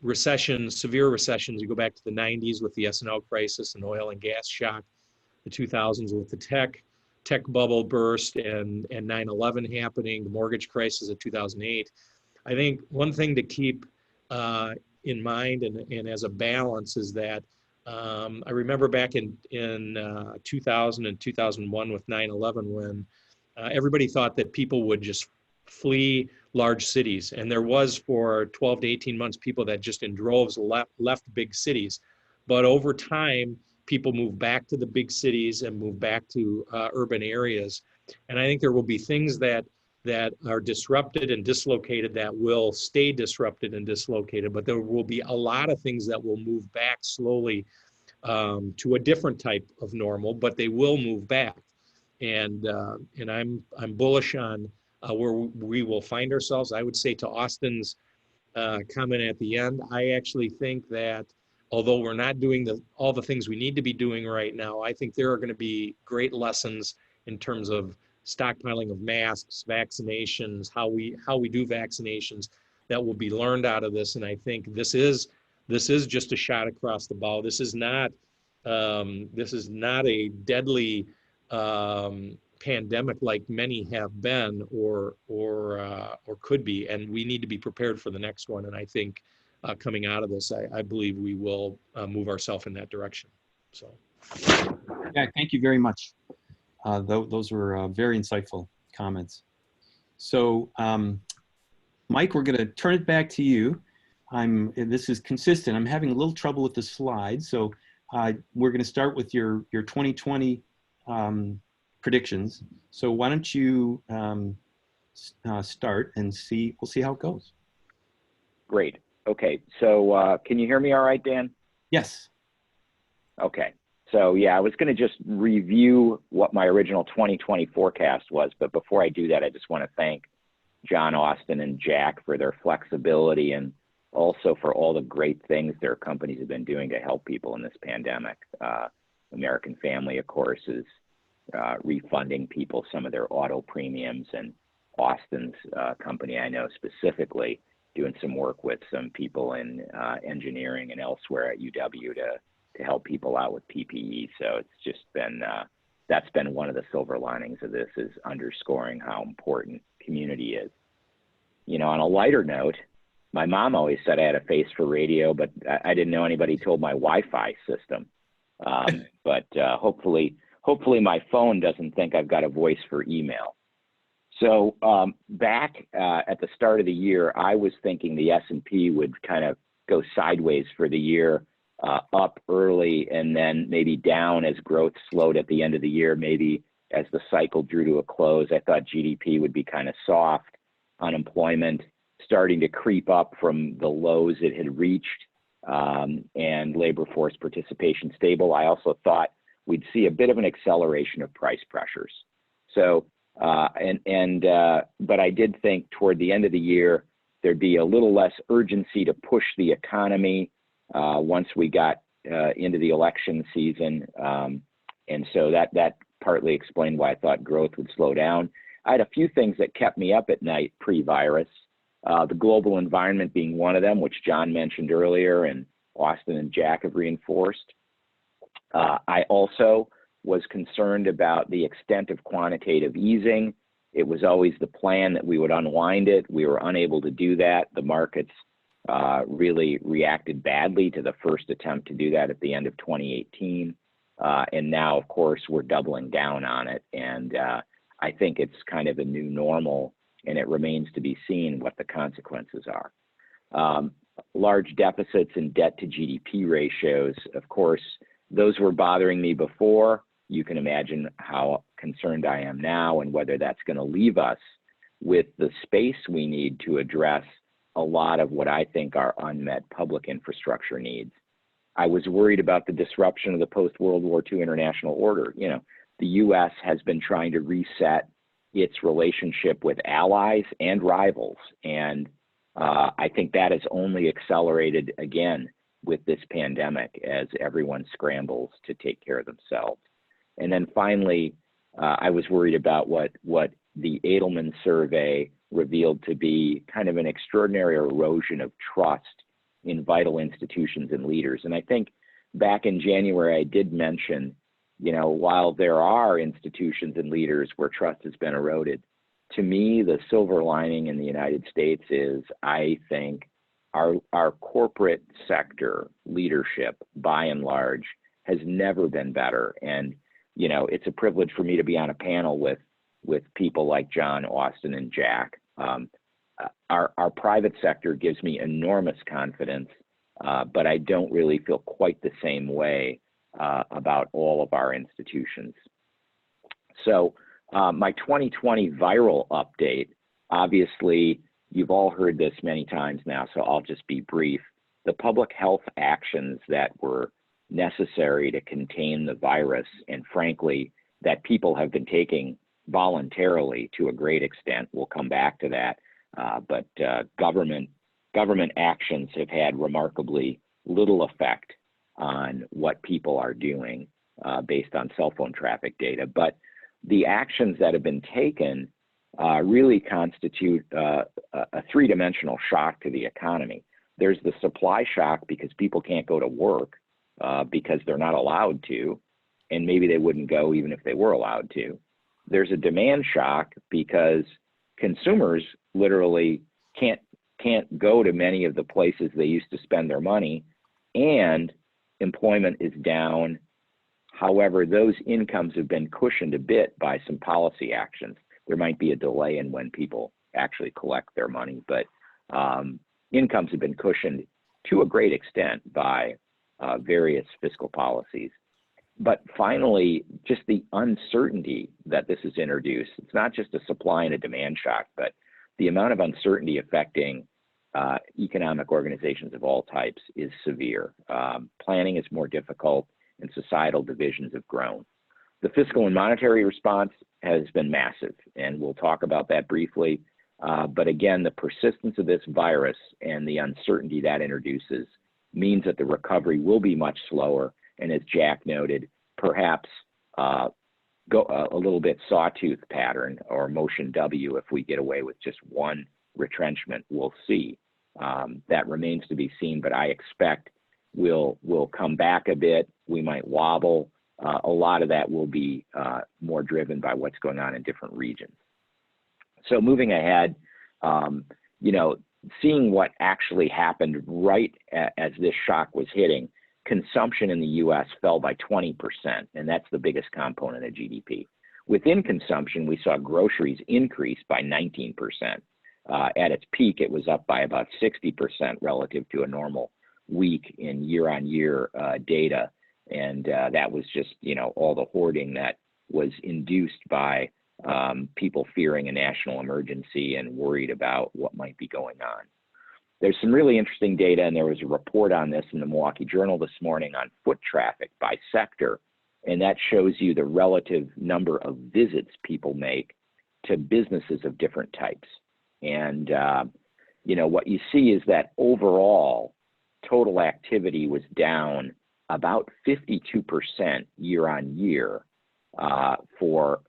recessions, severe recessions, you go back to the 90s with the S&L crisis and oil and gas shock, the 2000s with the tech bubble burst and 9/11 happening, the mortgage crisis of 2008. I think one thing to keep in mind and as a balance is that I remember back in 2000 and 2001 with 9/11, when everybody thought that people would just flee large cities. And there was, for 12 to 18 months, people that just in droves left big cities. But over time, people move back to the big cities and move back to urban areas. And I think there will be things that are disrupted and dislocated that will stay disrupted and dislocated, but there will be a lot of things that will move back slowly to a different type of normal, but they will move back. And I'm bullish on where we will find ourselves. I would say, to Austin's comment at the end, I actually think that although we're not doing all the things we need to be doing right now, I think there are going to be great lessons in terms of stockpiling of masks, vaccinations, how we do vaccinations, that will be learned out of this. And I think this is just a shot across the bow. This is not a deadly pandemic like many have been or could be, and we need to be prepared for the next one. And I think coming out of this, I believe we will move ourselves in that direction. So, yeah, thank you very much. Those were very insightful comments. So, Mike, we're going to turn it back to you. This is consistent. I'm having a little trouble with the slides, so we're going to start with your 2020 predictions. So why don't you start and we'll see how it goes. Great. Okay. So can you hear me all right, Dan? Yes. Okay. So yeah, I was going to just review what my original 2020 forecast was, but before I do that, I just want to thank John, Austin, and Jack for their flexibility and also for all the great things their companies have been doing to help people in this pandemic. American Family, of course, is refunding people some of their auto premiums, and Austin's company, I know specifically, doing some work with some people in engineering and elsewhere at UW to help people out with PPE. So it's just been, that's been one of the silver linings of this, is underscoring how important community is. You know, on a lighter note, my mom always said I had a face for radio, but I didn't know anybody told my Wi-Fi system. But hopefully my phone doesn't think I've got a voice for email. So back at the start of the year, I was thinking the S&P would kind of go sideways for the year, up early and then maybe down as growth slowed at the end of the year. Maybe as the cycle drew to a close, I thought GDP would be kind of soft, unemployment starting to creep up from the lows it had reached, and labor force participation stable. I also thought we'd see a bit of an acceleration of price pressures. So, but I did think toward the end of the year, there'd be a little less urgency to push the economy once we got into the election season. And so that partly explained why I thought growth would slow down. I had a few things that kept me up at night pre-virus, the global environment being one of them, which John mentioned earlier and Austin and Jack have reinforced. I also was concerned about the extent of quantitative easing. It was always the plan that we would unwind it. We were unable to do that. The markets really reacted badly to the first attempt to do that at the end of 2018. And now, of course, we're doubling down on it. And I think it's kind of a new normal, and it remains to be seen what the consequences are. Large deficits and debt to GDP ratios, of course, those were bothering me before. You can imagine how concerned I am now and whether that's going to leave us with the space we need to address a lot of what I think are unmet public infrastructure needs. I was worried about the disruption of the post-World War II international order. You know, the U.S. has been trying to reset its relationship with allies and rivals, and I think that has only accelerated again with this pandemic as everyone scrambles to take care of themselves. And then finally, I was worried about what the Edelman survey revealed to be kind of an extraordinary erosion of trust in vital institutions and leaders. And I think back in January, I did mention, you know, while there are institutions and leaders where trust has been eroded, to me, the silver lining in the United States is, I think, our corporate sector leadership, by and large, has never been better. And, you know, it's a privilege for me to be on a panel with people like John, Austin, and Jack. Our private sector gives me enormous confidence, but I don't really feel quite the same way about all of our institutions. So my 2020 viral update, obviously, you've all heard this many times now, so I'll just be brief. The public health actions that were necessary to contain the virus, and frankly, that people have been taking voluntarily to a great extent, we'll come back to that, but government actions have had remarkably little effect on what people are doing based on cell phone traffic data. But the actions that have been taken really constitute a three-dimensional shock to the economy. There's the supply shock because people can't go to work because they're not allowed to, and maybe they wouldn't go even if they were allowed to. There's a demand shock because consumers literally can't go to many of the places they used to spend their money, and employment is down. However, those incomes have been cushioned a bit by some policy actions. There might be a delay in when people actually collect their money, but incomes have been cushioned to a great extent by various fiscal policies. But finally, just the uncertainty that this has introduced. It's not just a supply and a demand shock, but the amount of uncertainty affecting economic organizations of all types is severe. Planning is more difficult and societal divisions have grown. The fiscal and monetary response has been massive, and we'll talk about that briefly. But again, the persistence of this virus and the uncertainty that introduces means that the recovery will be much slower, and as Jack noted, perhaps go a little bit sawtooth pattern or motion W if we get away with just one retrenchment. We'll see. That remains to be seen, but I expect we'll come back a bit. We might wobble. A lot of that will be more driven by what's going on in different regions. So moving ahead, you know, seeing what actually happened right as this shock was hitting, consumption in the U.S. fell by 20%, and that's the biggest component of GDP. Within consumption, we saw groceries increase by 19%. At its peak, it was up by about 60% relative to a normal week in year-on-year data, and that was just, you know, all the hoarding that was induced by people fearing a national emergency and worried about what might be going on. There's some really interesting data, and there was a report on this in the Milwaukee Journal this morning on foot traffic by sector, and that shows you the relative number of visits people make to businesses of different types. And, you know, what you see is that overall total activity was down about 52% year on year for,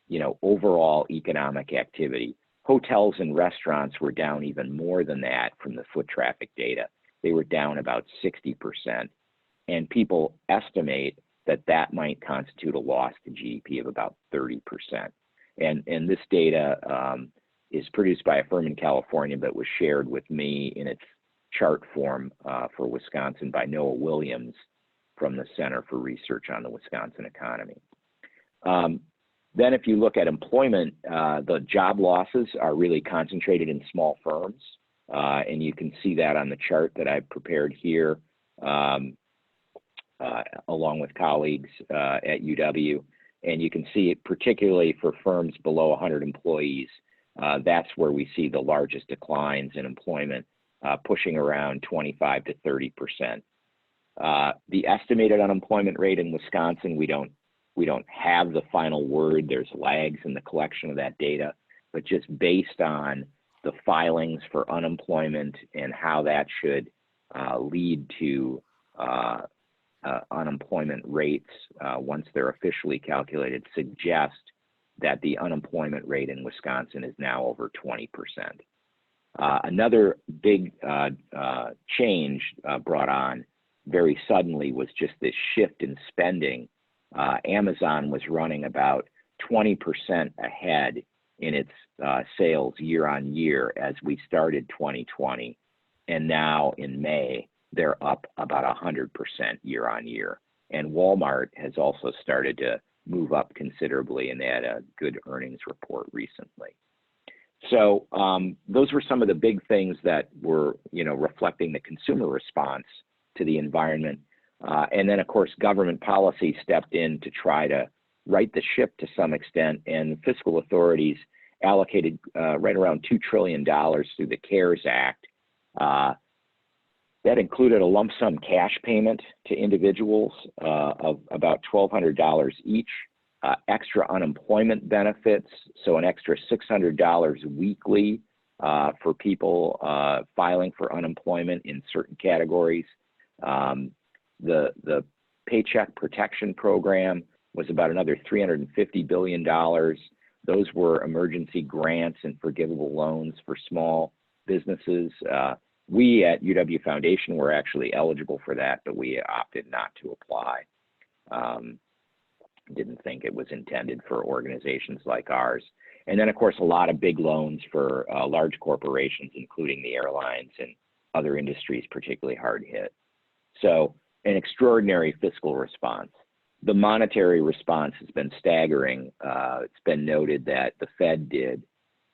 you know, overall economic activity. Hotels and restaurants were down even more than that from the foot traffic data. They were down about 60%. And people estimate that that might constitute a loss to GDP of about 30%. And this data is produced by a firm in California, but was shared with me in its chart form for Wisconsin by Noah Williams from the Center for Research on the Wisconsin Economy. Then if you look at employment, the job losses are really concentrated in small firms. And you can see that on the chart that I've prepared here, along with colleagues at UW. And you can see it particularly for firms below 100 employees. That's where we see the largest declines in employment, pushing around 25 to 30%. The estimated unemployment rate in Wisconsin, we don't have the final word. There's lags in the collection of that data, but just based on the filings for unemployment and how that should lead to unemployment rates once they're officially calculated, suggest that the unemployment rate in Wisconsin is now over 20%. Another big change brought on very suddenly was just this shift in spending. Amazon was running about 20% ahead in its sales year on year as we started 2020. And now in May, they're up about 100% year on year. And Walmart has also started to move up considerably, and they had a good earnings report recently. So those were some of the big things that were, you know, reflecting the consumer response to the environment. And then, of course, government policy stepped in to try to right the ship to some extent, and fiscal authorities allocated right around $2 trillion through the CARES Act. That included a lump sum cash payment to individuals of about $1,200 each, extra unemployment benefits, so an extra $600 weekly for people filing for unemployment in certain categories. The Paycheck Protection Program was about another $350 billion. Those were emergency grants and forgivable loans for small businesses. We at UW Foundation were actually eligible for that, but we opted not to apply. Didn't think it was intended for organizations like ours. And then, of course, a lot of big loans for large corporations, including the airlines and other industries particularly hard hit. So an extraordinary fiscal response. The monetary response has been staggering. It's been noted that the Fed did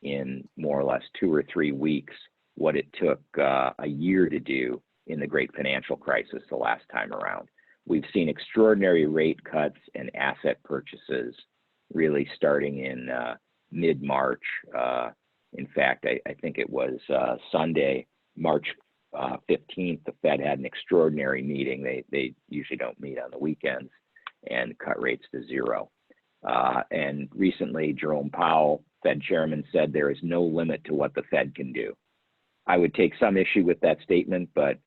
in more or less 2 or 3 weeks what it took a year to do in the great financial crisis the last time around. we've seen extraordinary rate cuts and asset purchases really starting in mid-March. In fact, I think it was Sunday, March 15th, the Fed had an extraordinary meeting. They usually don't meet on the weekends, and cut rates to zero. And recently, Jerome Powell, Fed chairman, said there is no limit to what the Fed can do. I would take some issue with that statement, but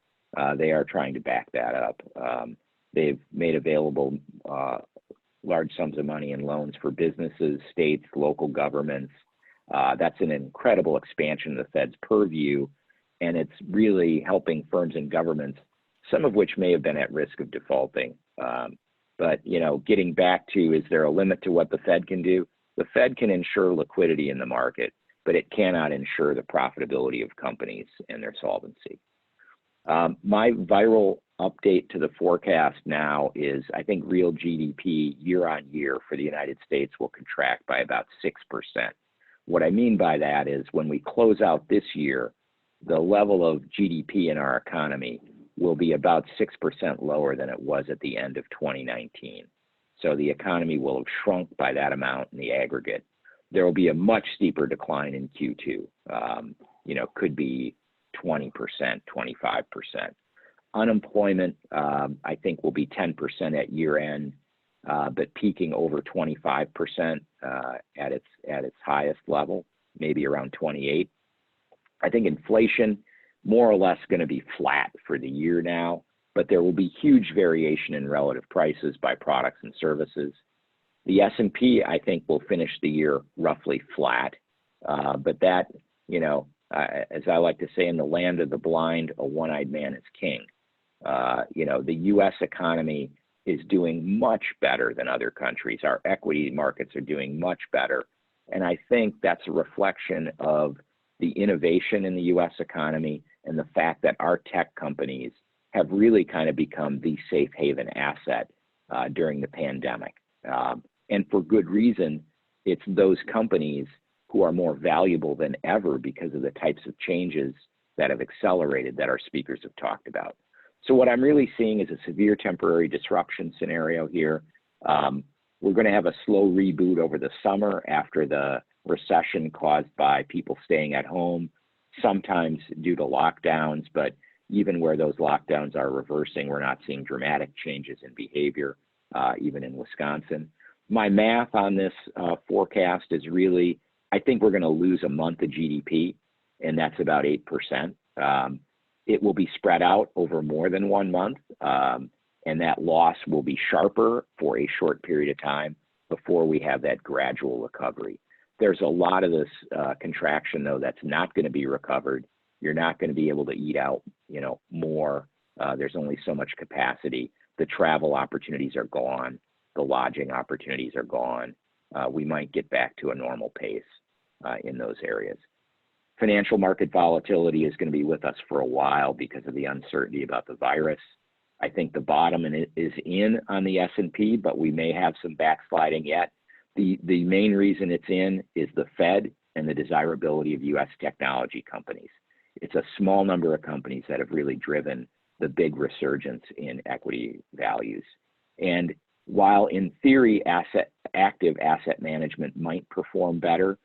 they are trying to back that up. They've made available large sums of money in loans for businesses, states, local governments. That's an incredible expansion of the Fed's purview, and it's really helping firms and governments, some of which may have been at risk of defaulting. But, you know, getting back to, is there a limit to what the Fed can do? The Fed can ensure liquidity in the market, but it cannot ensure the profitability of companies and their solvency. My viral update to the forecast now is I think real GDP year on year for the United States will contract by about 6%. What I mean by that is when we close out this year, the level of GDP in our economy will be about 6% lower than it was at the end of 2019. So the economy will have shrunk by that amount in the aggregate. There will be a much steeper decline in Q2. You know, could be 20%, 25%. Unemployment, I think, will be 10% at year end, but peaking over 25% at its highest level, maybe around 28. I think inflation more or less going to be flat for the year now, but there will be huge variation in relative prices by products and services. The S&P, I think, will finish the year roughly flat, but that, you know, as I like to say, in the land of the blind, a one-eyed man is king. You know, the U.S. economy is doing much better than other countries. Our equity markets are doing much better, and I think that's a reflection of the innovation in the U.S. economy and the fact that our tech companies have really kind of become the safe haven asset during the pandemic. And for good reason. It's those companies who are more valuable than ever because of the types of changes that have accelerated that our speakers have talked about. So what I'm really seeing is a severe temporary disruption scenario here. We're going to have a slow reboot over the summer after the recession caused by people staying at home, sometimes due to lockdowns, but even where those lockdowns are reversing, we're not seeing dramatic changes in behavior, even in Wisconsin. My math on this forecast is really, I think we're going to lose a month of GDP, and that's about 8%. It will be spread out over more than 1 month, and that loss will be sharper for a short period of time before we have that gradual recovery. There's a lot of this contraction, though, that's not going to be recovered. You're not going to be able to eat out, you know, more. There's only so much capacity. The travel opportunities are gone. The lodging opportunities are gone. We might get back to a normal pace in those areas. Financial market volatility is going to be with us for a while because of the uncertainty about the virus. I think the bottom is in on the S&P, but we may have some backsliding yet. The main reason it's in is the Fed and the desirability of U.S. technology companies. It's a small number of companies that have really driven the big resurgence in equity values. And while in theory, active asset management might perform better,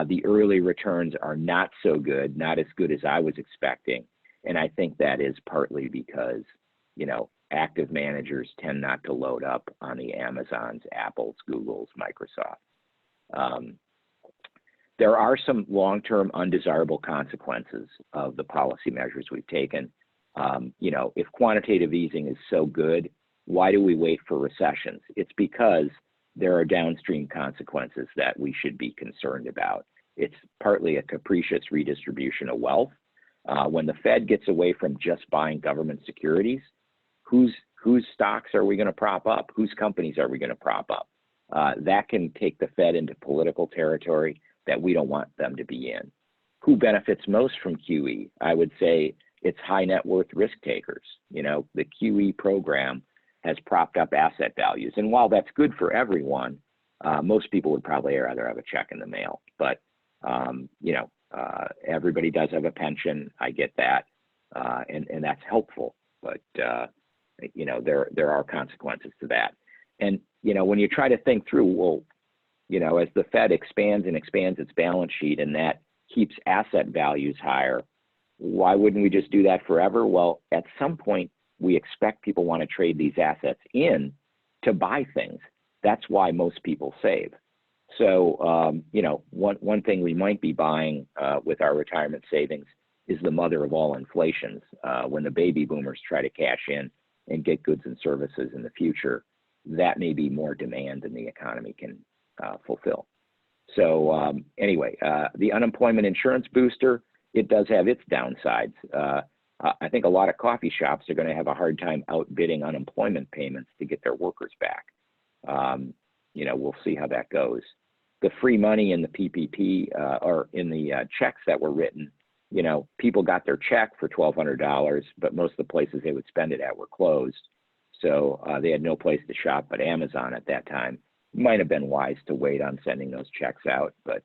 the early returns are not so good, not as good as I was expecting. And I think that is partly because, you know, active managers tend not to load up on the Amazons, Apples, Googles, Microsoft. There are some long-term undesirable consequences of the policy measures we've taken. You know, if quantitative easing is so good, why do we wait for recessions? It's because there are downstream consequences that we should be concerned about. It's partly a capricious redistribution of wealth. When the Fed gets away from just buying government securities, whose stocks are we going to prop up? Whose companies are we going to prop up? That can take the Fed into political territory that we don't want them to be in. Who benefits most from QE? I would say it's high net worth risk takers. You know, the QE program has propped up asset values. And while that's good for everyone, most people would probably rather have a check in the mail. But, you know, everybody does have a pension. I get that. And that's helpful. But you know, there are consequences to that. And, you know, when you try to think through, well, you know, as the Fed expands and expands its balance sheet and that keeps asset values higher, why wouldn't we just do that forever? Well, at some point, we expect people want to trade these assets in to buy things. That's why most people save. So, you know, one thing we might be buying with our retirement savings is the mother of all inflations. When the baby boomers try to cash in and get goods and services in the future, that may be more demand than the economy can fulfill. So anyway, the unemployment insurance booster, it does have its downsides. I think a lot of coffee shops are going to have a hard time outbidding unemployment payments to get their workers back. You know, we'll see how that goes. The free money in the PPP or in the checks that were written, you know, people got their check for $1,200, but most of the places they would spend it at were closed. So they had no place to shop but Amazon at that time. Might have been wise to wait on sending those checks out, but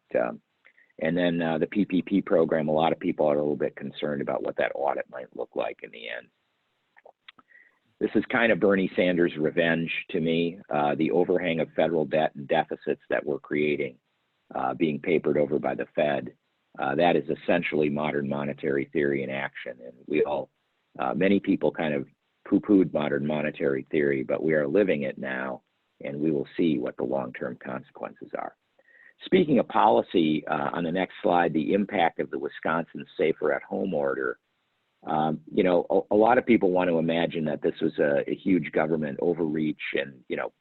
and then the PPP program, a lot of people are a little bit concerned about what that audit might look like in the end. This is kind of Bernie Sanders' revenge to me, the overhang of federal debt and deficits that we're creating, being papered over by the Fed. That is essentially modern monetary theory in action. And we all, many people kind of poo-pooed modern monetary theory, but we are living it now, and we will see what the long-term consequences are. Speaking of policy, on the next slide, the impact of the Wisconsin Safer at Home order. You know, a lot of people want to imagine that this was a huge government overreach, and, you know,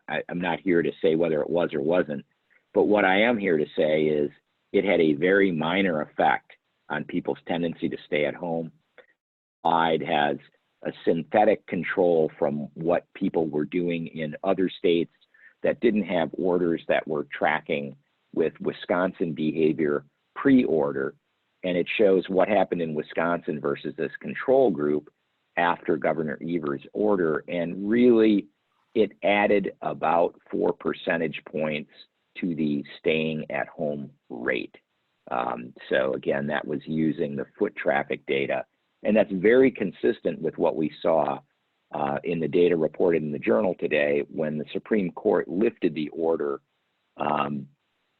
I'm not here to say whether it was or wasn't, but what I am here to say is it had a very minor effect on people's tendency to stay at home. It has a synthetic control from what people were doing in other states that didn't have orders that were tracking with Wisconsin behavior pre-order. And it shows what happened in Wisconsin versus this control group after Governor Evers' order. And really, it added about 4 percentage points to the staying at home rate. So again, that was using the foot traffic data. And that's very consistent with what we saw in the data reported in the Journal today when the Supreme Court lifted the order.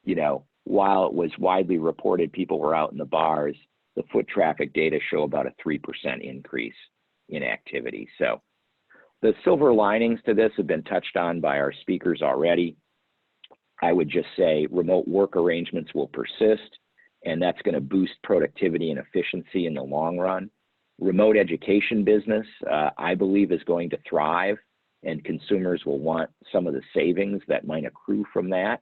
You know, while it was widely reported people were out in the bars, the foot traffic data show about a 3% increase in activity. So the silver linings to this have been touched on by our speakers already. I would just say remote work arrangements will persist, and that's going to boost productivity and efficiency in the long run. Remote education business, I believe, is going to thrive, and consumers will want some of the savings that might accrue from that,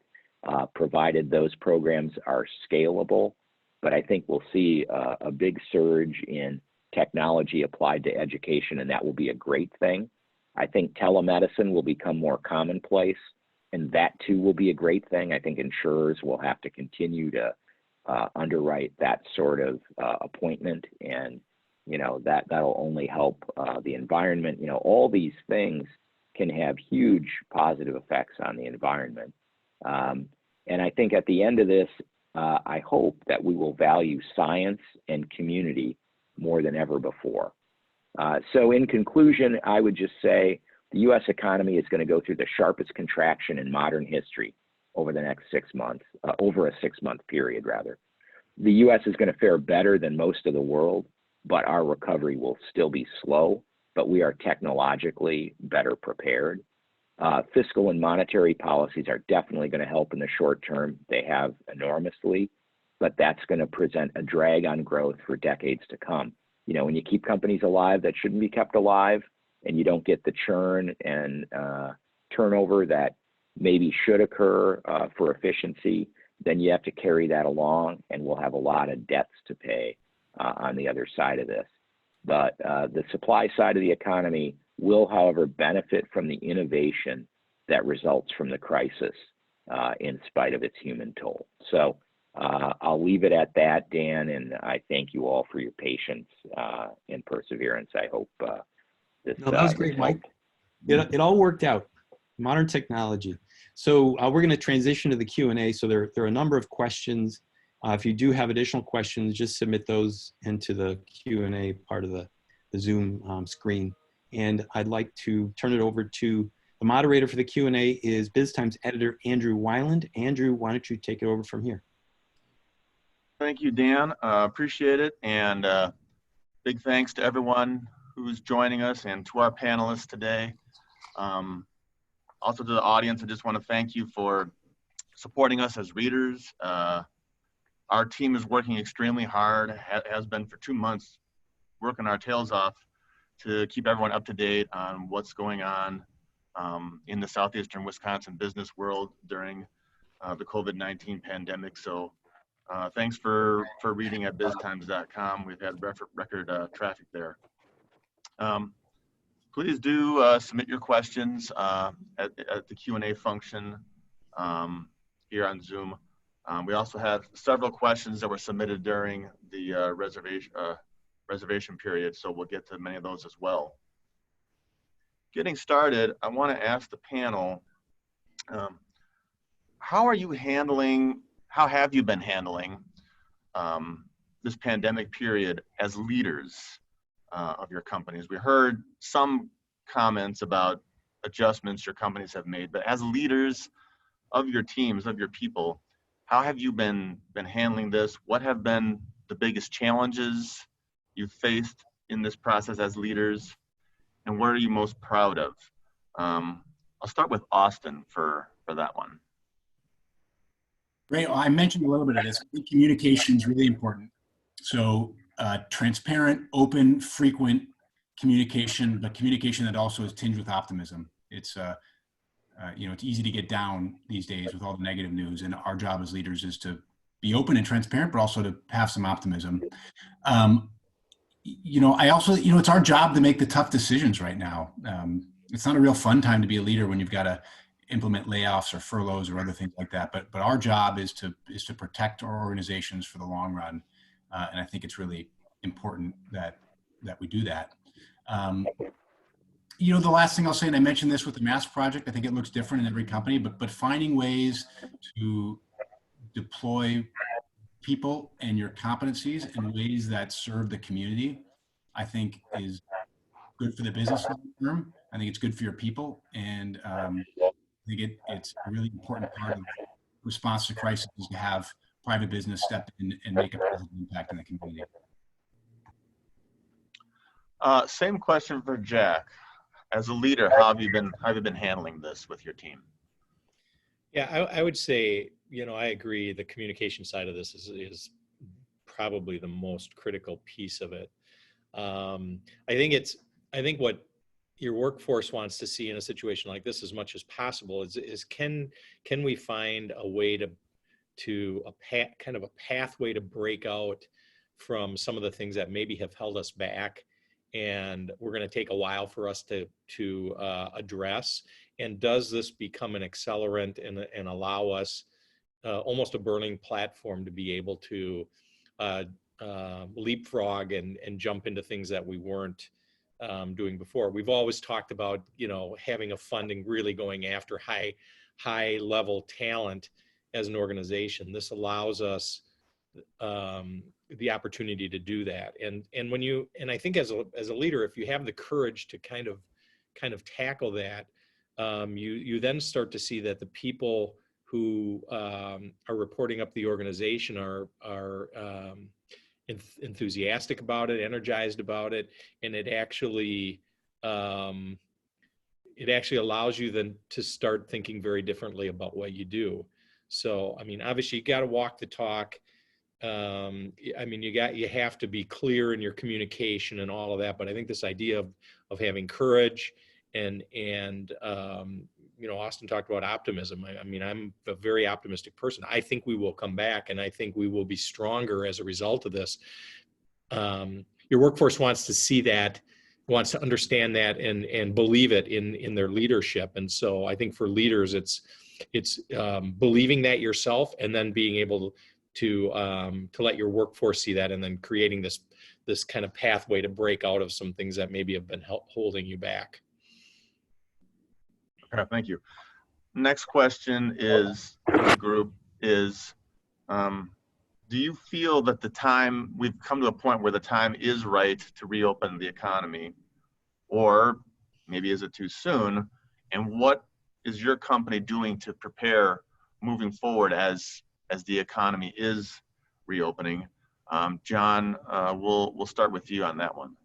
provided those programs are scalable. But I think we'll see a big surge in technology applied to education, and that will be a great thing. I think telemedicine will become more commonplace, and that too will be a great thing. I think insurers will have to continue to underwrite that sort of appointment, and you know, that'll only help the environment. You know, all these things can have huge positive effects on the environment. And I think at the end of this, I hope that we will value science and community more than ever before. So in conclusion, I would just say the U.S. economy is going to go through the sharpest contraction in modern history over the next 6 months, over a 6-month period, rather. The U.S. is going to fare better than most of the world, but our recovery will still be slow, but we are technologically better prepared. Fiscal and monetary policies are definitely going to help in the short term. They have enormously, but that's going to present a drag on growth for decades to come. You know, when you keep companies alive that shouldn't be kept alive, and you don't get the churn and turnover that maybe should occur for efficiency, then you have to carry that along, and we'll have a lot of debts to pay on the other side of this. But the supply side of the economy will, however, benefit from the innovation that results from the crisis in spite of its human toll. So I'll leave it at that, Dan, and I thank you all for your patience and perseverance. I hope this No, that was great, Mike. It all worked out. Modern technology. So we're going to transition to the Q&A. So there are a number of questions. If you do have additional questions, just submit those into the Q&A part of the Zoom screen. And I'd like to turn it over to the moderator for the Q&A is BizTimes editor Andrew Weiland. Andrew, why don't you take it over from here? Thank you, Dan. Appreciate it. And big thanks to everyone who's joining us and to our panelists today. Also to the audience, I just want to thank you for supporting us as readers. Our team is working extremely hard, has been for 2 months, working our tails off to keep everyone up to date on what's going on in the southeastern Wisconsin business world during the COVID-19 pandemic. So thanks for reading at biztimes.com. We've had record traffic there. Please do submit your questions at the Q&A function here on Zoom. We also have several questions that were submitted during the reservation period, so we'll get to many of those as well. Getting started, I want to ask the panel, how have you been handling this pandemic period as leaders of your companies? We heard some comments about adjustments your companies have made, but as leaders of your teams, of your people, how have you been handling this? What have been the biggest challenges you've faced in this process as leaders? And what are you most proud of? I'll start with Austin for that one. Great. Well, I mentioned a little bit of this. Communication is really important. So transparent, open, frequent communication, but communication that also is tinged with optimism. It's it's easy to get down these days with all the negative news, and our job as leaders is to be open and transparent, but also to have some optimism. It's our job to make the tough decisions right now. It's not a real fun time to be a leader when you've got to implement layoffs or furloughs or other things like that. But our job is to protect our organizations for the long run, and I think it's really important that we do that. The last thing I'll say, and I mentioned this with the MASK project, I think it looks different in every company, but finding ways to deploy people and your competencies in ways that serve the community, I think is good for the business long term. I think it's good for your people, and I think it's a really important part of response to crisis is to have private business step in and make a positive impact in the community. Same question for Jack. As a leader, how have you been handling this with your team? Yeah, I would say, I agree. The communication side of this is probably the most critical piece of it. I think what your workforce wants to see in a situation like this, as much as possible, is can we find a way to kind of a pathway to break out from some of the things that maybe have held us back, and we're going to take a while for us to address. And does this become an accelerant and allow us almost a burning platform to be able to leapfrog and jump into things that we weren't doing before? We've always talked about, having a funding, really going after high level talent as an organization. This allows us the opportunity to do that. And I think as a leader, if you have the courage to kind of tackle that, you then start to see that the people who are reporting up the organization are enthusiastic about it, energized about it, and it actually allows you then to start thinking very differently about what you do. So, obviously you got to walk the talk. You have to be clear in your communication and all of that, but I think this idea of having courage and Austin talked about optimism. I'm a very optimistic person. I think we will come back, and I think we will be stronger as a result of this. Your workforce wants to see that, wants to understand that, and believe it in their leadership. And so I think for leaders, it's believing that yourself, and then being able to let your workforce see that, and then creating this kind of pathway to break out of some things that maybe have been holding you back. Okay, thank you. Next question is for the group is, do you feel that we've come to a point where the time is right to reopen the economy, or maybe is it too soon? And what is your company doing to prepare moving forward as the economy is reopening? John, we'll start with you on that one.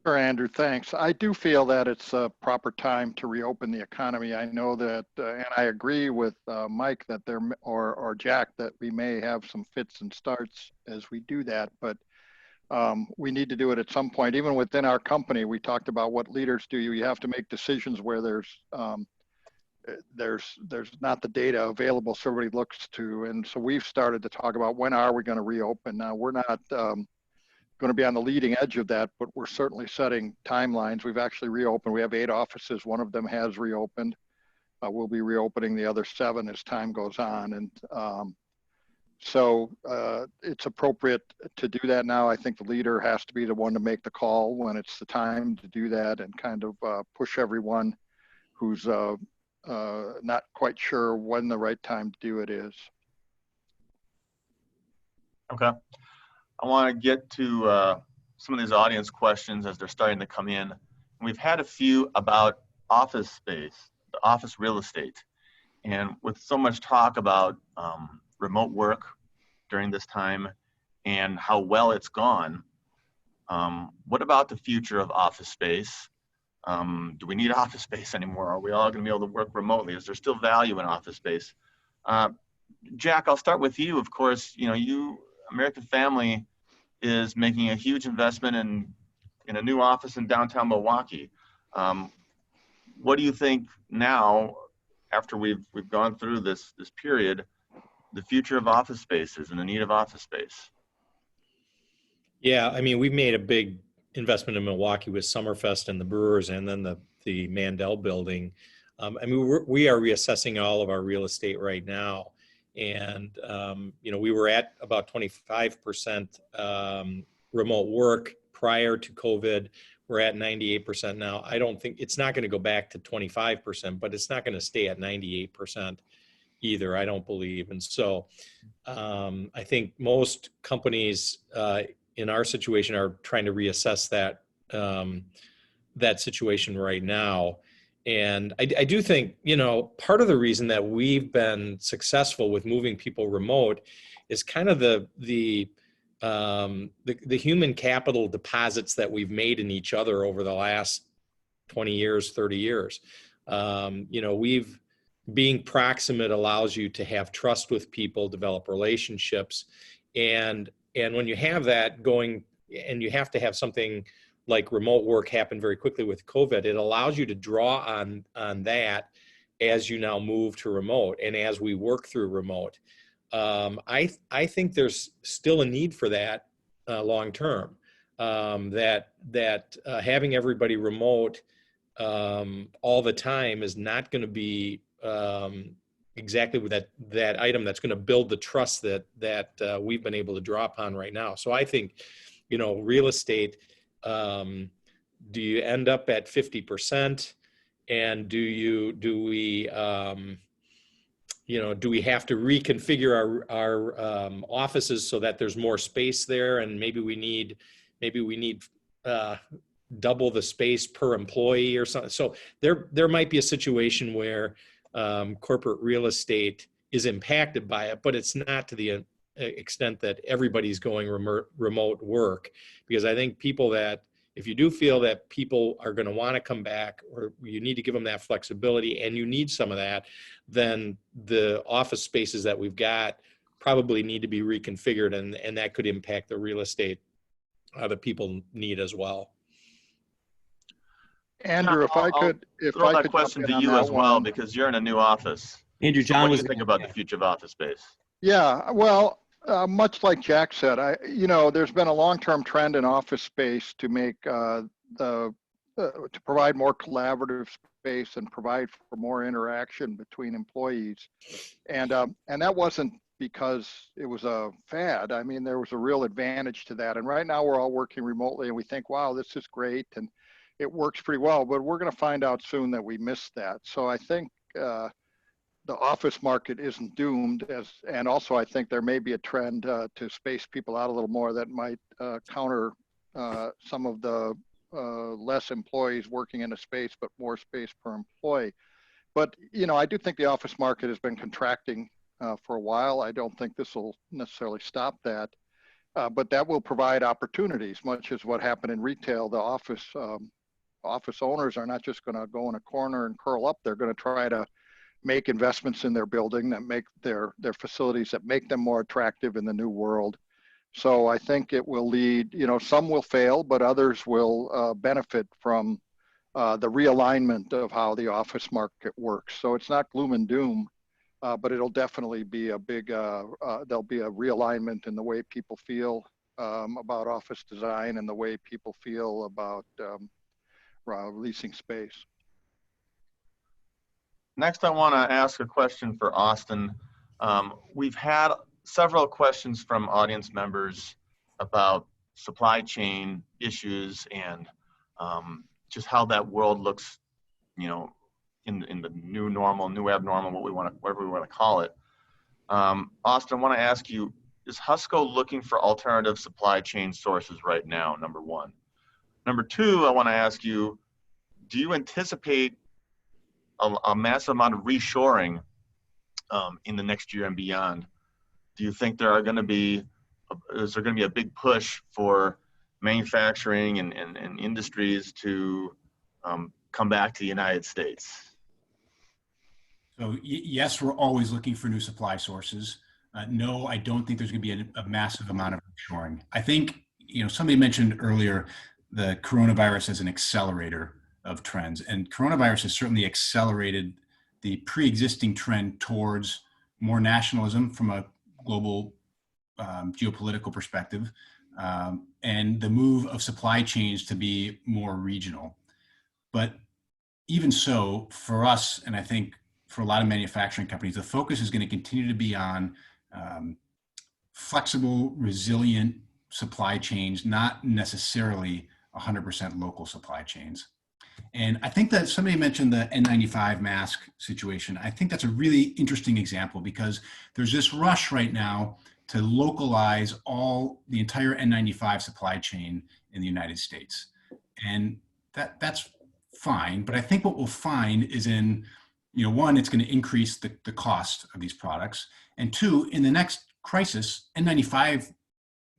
Sure, Andrew, thanks. I do feel that it's a proper time to reopen the economy. I know that, and I agree with Mike that or Jack, that we may have some fits and starts as we do that, but we need to do it at some point. Even within our company, we talked about what leaders do. You have to make decisions where there's not the data available, so everybody looks to. And so we've started to talk about when are we going to reopen. Now, we're not going to be on the leading edge of that, but we're certainly setting timelines. We've actually reopened. We have 8 offices. One of them has reopened. We'll be reopening the other 7 as time goes on. And so it's appropriate to do that now. I think the leader has to be the one to make the call when it's the time to do that, and kind of push everyone who's not quite sure when the right time to do it is. Okay. I want to get to some of these audience questions as they're starting to come in. We've had a few about office space, the office real estate. And with so much talk about remote work during this time and how well it's gone, what about the future of office space? Do we need office space anymore? Are we all going to be able to work remotely? Is there still value in office space? Jack, I'll start with you. Of course, American Family is making a huge investment in a new office in downtown Milwaukee. What do you think now, after we've gone through this period, the future of office spaces and the need of office space? Yeah, I mean, we've made a big investment in Milwaukee with Summerfest and the Brewers, and then the Mandel building. I mean, we are reassessing all of our real estate right now. And, we were at about 25% remote work prior to COVID. We're at 98% now. I don't think it's not going to go back to 25%, but it's not going to stay at 98% either, I don't believe. And so I think most companies in our situation are trying to reassess that situation right now. And I do think, part of the reason that we've been successful with moving people remote is kind of the human capital deposits that we've made in each other over the last 20 years, 30 years. Being proximate allows you to have trust with people, develop relationships. And when you have that going, and you have to have something like remote work happen very quickly with COVID, it allows you to draw on that as you now move to remote and as we work through remote. I think there's still a need for that long term. That having everybody remote all the time is not going to be exactly with that item that's going to build the trust that we've been able to draw upon right now. So I think, real estate. Do you end up at 50%? And do we have to reconfigure our offices so that there's more space there, and maybe we need double the space per employee or something. So there might be a situation where corporate real estate is impacted by it, but it's not to the extent that everybody's going remote work, because I think if you do feel that people are going to want to come back, or you need to give them that flexibility and you need some of that, then the office spaces that we've got probably need to be reconfigured, and that could impact the real estate that people need as well. Andrew, if I could throw that question to you as well, because you're in a new office. Andrew, John, what do you think about the future of office space? Yeah, well, much like Jack said, there's been a long-term trend in office space to make to provide more collaborative space and provide for more interaction between employees, and that wasn't because it was a fad. I mean, there was a real advantage to that. And right now we're all working remotely, and we think, wow, this is great, and it works pretty well. But we're going to find out soon that we missed that. So I think the office market isn't doomed, and also I think there may be a trend to space people out a little more that might counter some of the less employees working in a space, but more space per employee. But, I do think the office market has been contracting for a while. I don't think this will necessarily stop that. But that will provide opportunities, much as what happened in retail. The office owners are not just going to go in a corner and curl up. They're going to try to make investments in their building that make their facilities, that make them more attractive in the new world. So I think it will lead, some will fail, but others will benefit from the realignment of how the office market works. So it's not gloom and doom, but it'll definitely be a big, there'll be a realignment in the way people feel about office design and the way people feel about leasing space. Next, I want to ask a question for Austin. We've had several questions from audience members about supply chain issues and just how that world looks, in the new normal, new abnormal, whatever we want to call it. Austin, I want to ask you, is Husco looking for alternative supply chain sources right now, number one? Number two, I want to ask you, do you anticipate a massive amount of reshoring in the next year and beyond? Do you think is there going to be a big push for manufacturing and industries to come back to the United States? So yes, we're always looking for new supply sources. No, I don't think there's going to be a massive amount of reshoring. I think, somebody mentioned earlier the coronavirus as an accelerator of trends, and coronavirus has certainly accelerated the pre-existing trend towards more nationalism from a global geopolitical perspective, and the move of supply chains to be more regional. But even so, for us, and I think for a lot of manufacturing companies, the focus is going to continue to be on flexible, resilient supply chains, not necessarily 100% local supply chains. And I think that somebody mentioned the N95 mask situation. I think that's a really interesting example because there's this rush right now to localize the entire N95 supply chain in the United States. And that's fine, but I think what we'll find is one, it's going to increase the cost of these products. And two, in the next crisis, N95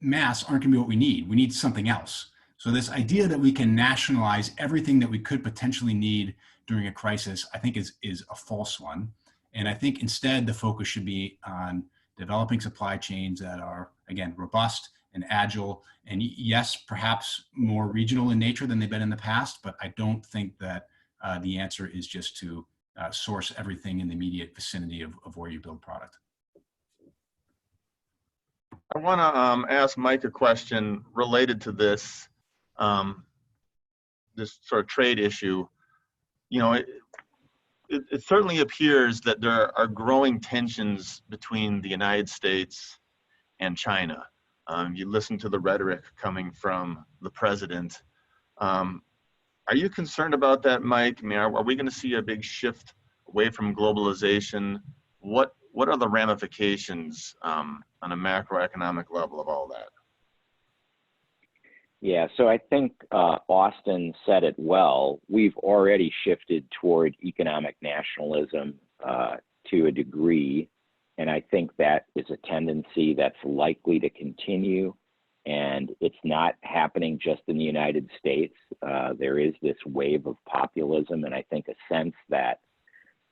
masks aren't going to be what we need. We need something else. So this idea that we can nationalize everything that we could potentially need during a crisis, I think is a false one. And I think instead the focus should be on developing supply chains that are, again, robust and agile. And yes, perhaps more regional in nature than they've been in the past, but I don't think that the answer is just to source everything in the immediate vicinity of where you build product. I want to ask Mike a question related to this sort of trade issue. It certainly appears that there are growing tensions between the United States and China. You listen to the rhetoric coming from the president. Are you concerned about that, Mike? I mean, are we going to see a big shift away from globalization? What are the ramifications on a macroeconomic level of all that? Yeah, so I think Austin said it well. We've already shifted toward economic nationalism to a degree, and I think that is a tendency that's likely to continue, and it's not happening just in the United States. There is this wave of populism, and I think a sense that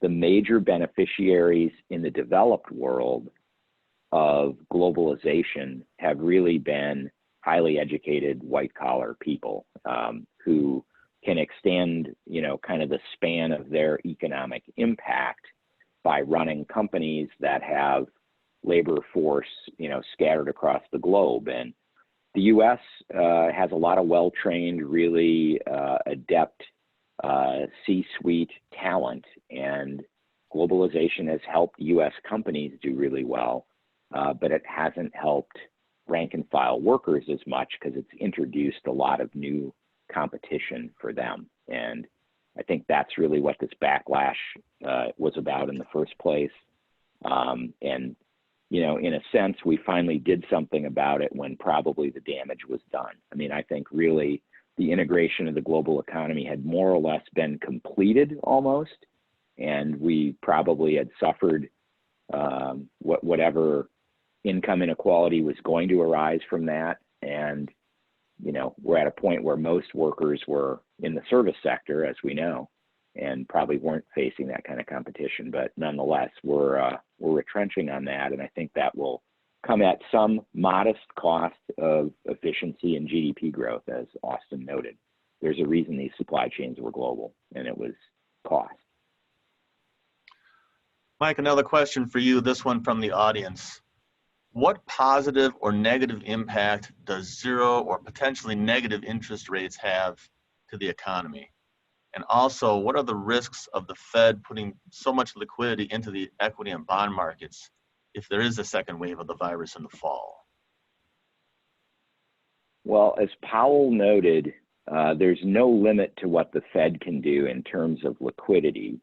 the major beneficiaries in the developed world of globalization have really been highly educated white-collar people who can extend, kind of the span of their economic impact by running companies that have labor force, scattered across the globe. And the U.S. has a lot of well-trained, really adept C-suite talent, and globalization has helped U.S. companies do really well, but it hasn't helped rank and file workers as much because it's introduced a lot of new competition for them. And I think that's really what this backlash was about in the first place. And, in a sense, we finally did something about it when probably the damage was done. I mean, I think really the integration of the global economy had more or less been completed almost, and we probably had suffered whatever income inequality was going to arise from that. And, you know, we're at a point where most workers were in the service sector, as we know, and probably weren't facing that kind of competition. But nonetheless, we're retrenching on that, and I think that will come at some modest cost of efficiency and GDP growth, as Austin noted. There's a reason these supply chains were global, and it was cost. Mike, another question for you, this one from the audience. What positive or negative impact does zero or potentially negative interest rates have to the economy? And also, what are the risks of the Fed putting so much liquidity into the equity and bond markets if there is a second wave of the virus in the fall? Well, as Powell noted, there's no limit to what the Fed can do in terms of liquidity.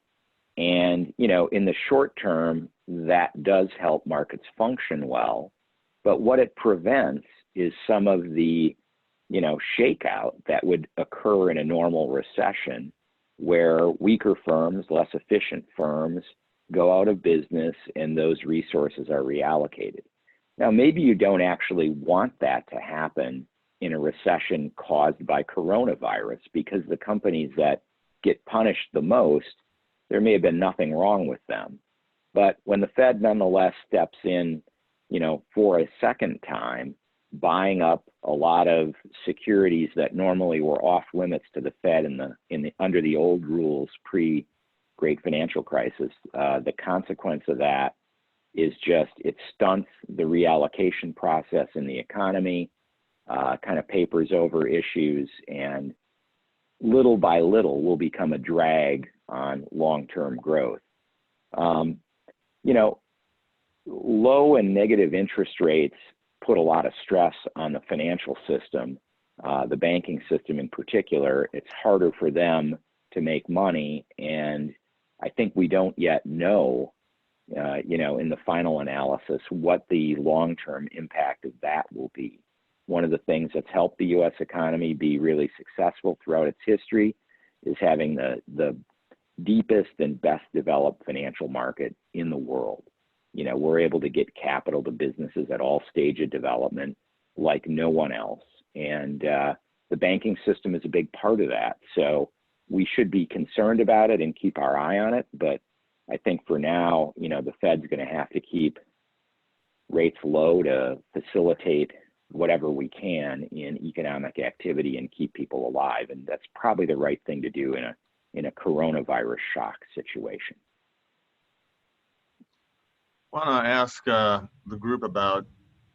And, you know, in the short term, that does help markets function well. But what it prevents is some of the, you know, shakeout that would occur in a normal recession, where weaker firms, less efficient firms, go out of business and those resources are reallocated. Now, maybe you don't actually want that to happen in a recession caused by coronavirus, because the companies that get punished the most, there may have been nothing wrong with them. But when the Fed nonetheless steps in, you know, for a second time, buying up a lot of securities that normally were off limits to the Fed under the old rules pre-Great Financial Crisis, the consequence of that is just it stunts the reallocation process in the economy, kind of papers over issues, and little by little will become a drag on long-term growth. You know, low and negative interest rates put a lot of stress on the financial system, the banking system in particular. It's harder for them to make money, and I think we don't yet know, you know, in the final analysis, what the long-term impact of that will be. One of the things that's helped the U.S. economy be really successful throughout its history is having the deepest and best developed financial market in the world. You know, we're able to get capital to businesses at all stages of development like no one else. And the banking system is a big part of that. So we should be concerned about it and keep our eye on it. But I think for now, you know, the Fed's going to have to keep rates low to facilitate whatever we can in economic activity and keep people alive. And that's probably the right thing to do in a coronavirus shock situation. I want to ask the group about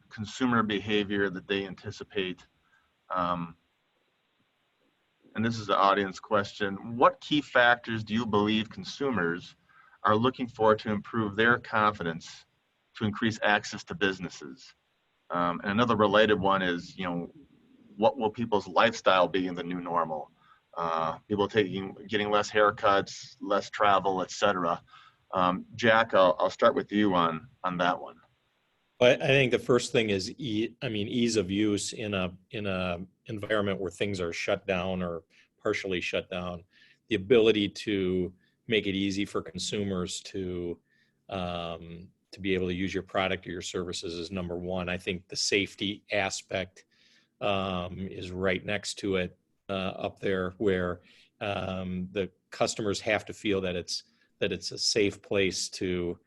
consumer behavior that they anticipate. And this is the audience question. What key factors do you believe consumers are looking for to improve their confidence to increase access to businesses? And another related one is, you know, what will people's lifestyle be in the new normal? People getting less haircuts, less travel, etc. Jack, I'll start with you on that one. I think the first thing is, ease of use in a environment where things are shut down or partially shut down. The ability to make it easy for consumers to be able to use your product or your services is number one. I think the safety aspect is right next to it up there, where the customers have to feel that it's a safe place to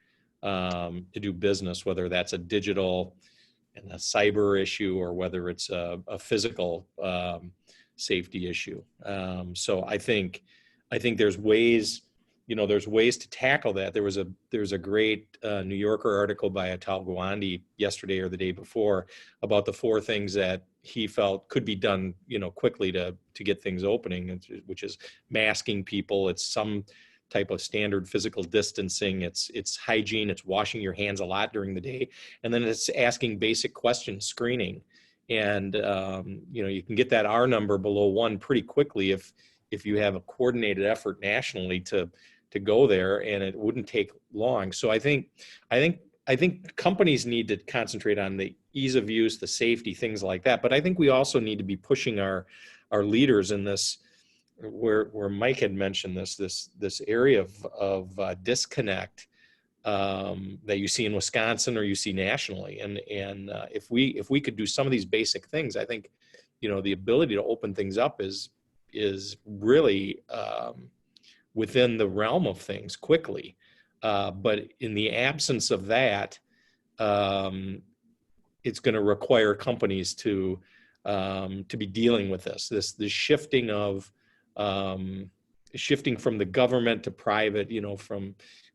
do business, whether that's a digital and a cyber issue or whether it's a physical safety issue. So I think there's ways to tackle that. There's a great New Yorker article by Atal Gawande yesterday or the day before about the 4 things that he felt could be done, you know, quickly to get things opening, which is masking people. It's some type of standard physical distancing. It's hygiene. It's washing your hands a lot during the day, and then it's asking basic questions, screening, and you know, you can get that R number below 1 pretty quickly if you have a coordinated effort nationally to go there, and it wouldn't take long. So I think companies need to concentrate on the ease of use, the safety, things like that. But I think we also need to be pushing our our leaders in this, where Mike had mentioned this area of disconnect that you see in Wisconsin or you see nationally. And if we could do some of these basic things, I think, the ability to open things up is really within the realm of things quickly. But in the absence of that, it's going to require companies to be dealing with this shifting of shifting from the government to private.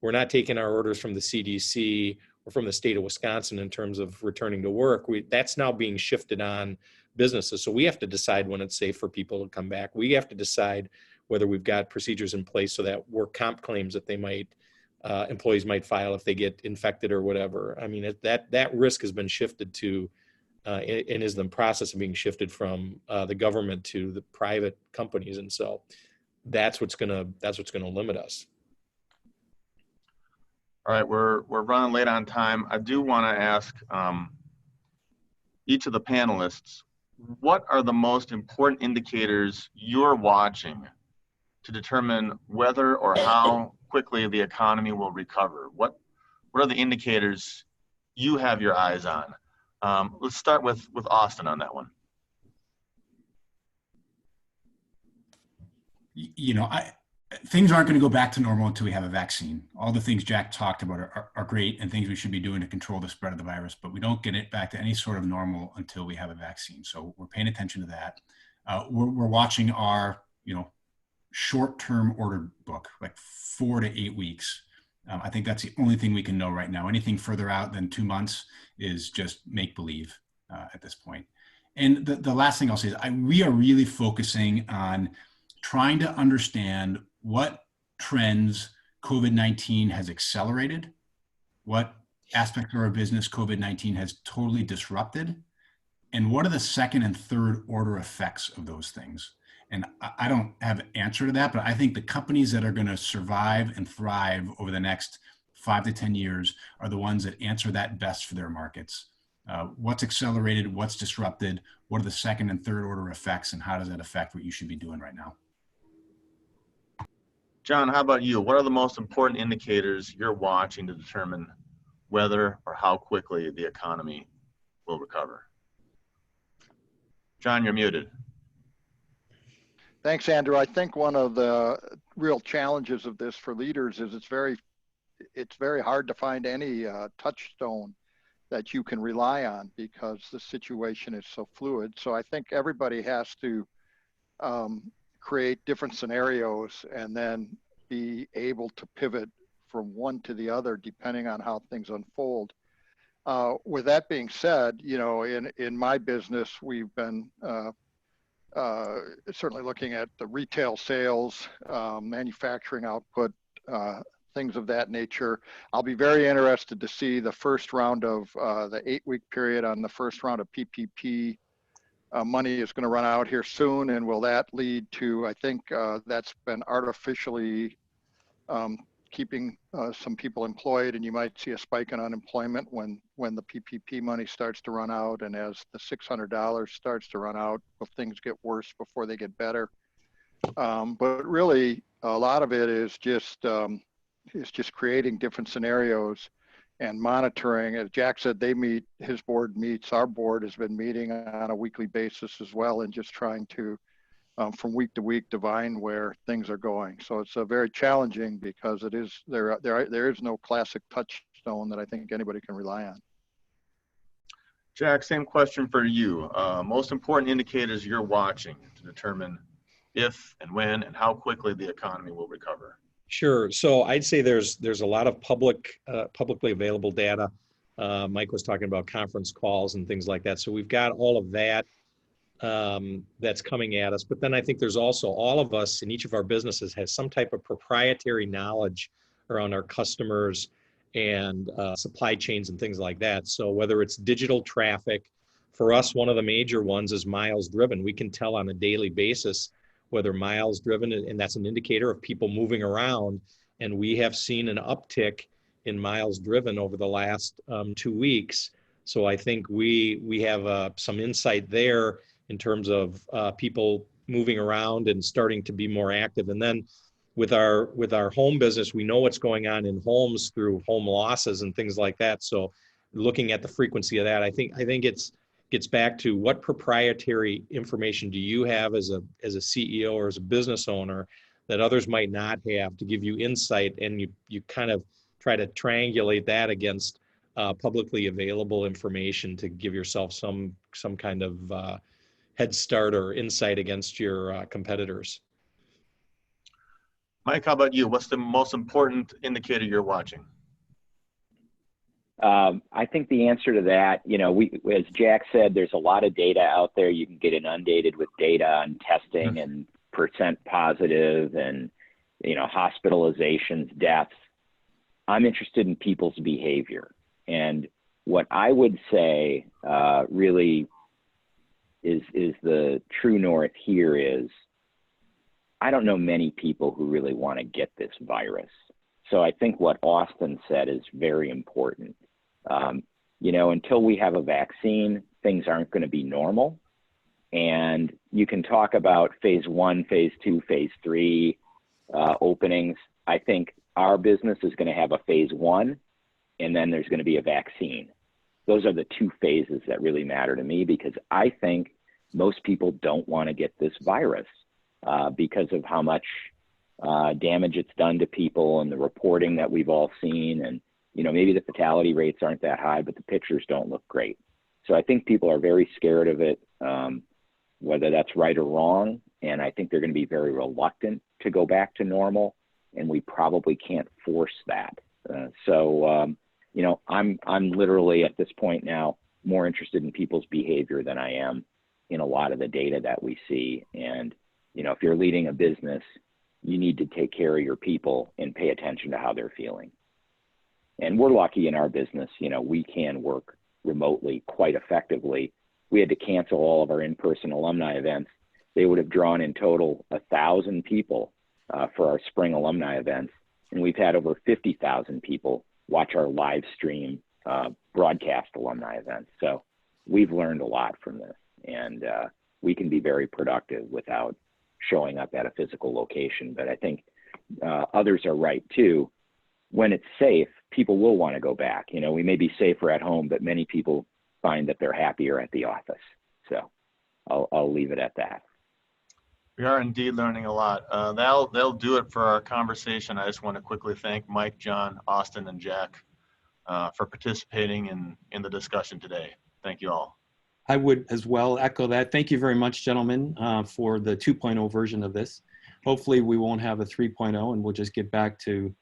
We're not taking our orders from the CDC or from the state of Wisconsin in terms of returning to work. That's now being shifted on businesses. So we have to decide when it's safe for people to come back. We have to decide whether we've got procedures in place so that work comp claims that employees might file if they get infected or whatever. I mean, that risk has been shifted to, and is in the process of being shifted from the government to the private companies. And so that's what's gonna limit us. All right, we're running late on time. I do want to ask each of the panelists, what are the most important indicators you're watching to determine whether or how quickly the economy will recover? What are the indicators you have your eyes on? Let's start with Austin on that one. Things aren't going to go back to normal until we have a vaccine. All the things Jack talked about are great and things we should be doing to control the spread of the virus, but we don't get it back to any sort of normal until we have a vaccine. So we're paying attention to that. We're watching our, short-term order book, like 4 to 8 weeks. I think that's the only thing we can know right now. Anything further out than 2 months is just make-believe at this point. And the last thing I'll say is we are really focusing on trying to understand what trends COVID-19 has accelerated, what aspects of our business COVID-19 has totally disrupted, and what are the second and third order effects of those things. And I don't have an answer to that, but I think the companies that are going to survive and thrive over the next 5 to 10 years are the ones that answer that best for their markets. What's accelerated, what's disrupted, what are the second and third order effects, and how does that affect what you should be doing right now? John, how about you? What are the most important indicators you're watching to determine whether or how quickly the economy will recover? John, you're muted. Thanks, Andrew. I think one of the real challenges of this for leaders is it's very hard to find any touchstone that you can rely on because the situation is so fluid. So I think everybody has to create different scenarios and then be able to pivot from one to the other depending on how things unfold. With that being said, in my business, we've been certainly looking at the retail sales, manufacturing output, things of that nature. I'll be very interested to see the first round of the 8-week period on the first round of PPP. Money is going to run out here soon, and will that lead to, I think that's been artificially keeping some people employed, and you might see a spike in unemployment when the PPP money starts to run out, and as the $600 starts to run out, will things get worse before they get better? But really, a lot of it is just creating different scenarios and monitoring. As Jack said, his board meets, our board has been meeting on a weekly basis as well, and just trying to, from week to week, divine where things are going. So it's very challenging because there is no classic touchstone that I think anybody can rely on. Jack, same question for you. Most important indicators you're watching to determine if and when and how quickly the economy will recover. Sure. So I'd say there's a lot of publicly available data. Mike was talking about conference calls and things like that. So we've got all of that that's coming at us. But then I think there's also, all of us in each of our businesses has some type of proprietary knowledge around our customers and supply chains and things like that. So whether it's digital traffic, for us, one of the major ones is miles driven. We can tell on a daily basis whether miles driven, and that's an indicator of people moving around. And we have seen an uptick in miles driven over the last 2 weeks. So I think we have some insight there in terms of people moving around and starting to be more active. And then with our home business, we know what's going on in homes through home losses and things like that. So looking at the frequency of that, I think it's gets back to what proprietary information do you have as a CEO or as a business owner that others might not have to give you insight, and you kind of try to triangulate that against publicly available information to give yourself some kind of head start or insight against your competitors. Mike, how about you? What's the most important indicator you're watching? I think the answer to that, as Jack said, there's a lot of data out there. You can get inundated with data on testing and percent positive and, hospitalizations, deaths. I'm interested in people's behavior. And what I would say really is the true north here is, I don't know many people who really want to get this virus. So I think what Austin said is very important. Until we have a vaccine, things aren't going to be normal. And you can talk about phase 1, phase 2, phase 3 openings. I think our business is going to have a phase 1, and then there's going to be a vaccine. Those are the 2 phases that really matter to me, because I think most people don't want to get this virus because of how much damage it's done to people and the reporting that we've all seen. And maybe the fatality rates aren't that high, but the pictures don't look great. So I think people are very scared of it, whether that's right or wrong. And I think they're going to be very reluctant to go back to normal, and we probably can't force that. I'm literally at this point now more interested in people's behavior than I am in a lot of the data that we see. And, if you're leading a business, you need to take care of your people and pay attention to how they're feeling. And we're lucky in our business, we can work remotely quite effectively. We had to cancel all of our in-person alumni events. They would have drawn in total 1,000 people for our spring alumni events. And we've had over 50,000 people watch our live stream broadcast alumni events. So we've learned a lot from this, and we can be very productive without showing up at a physical location. But I think others are right too. When it's safe, people will want to go back. We may be safer at home, but many people find that they're happier at the office. So I'll leave it at that. We are indeed learning a lot. They'll do it for our conversation. I just want to quickly thank Mike, John, Austin, and Jack for participating in the discussion today. Thank you all. I would as well echo that. Thank you very much, gentlemen, for the 2.0 version of this. Hopefully we won't have a 3.0, and we'll just get back to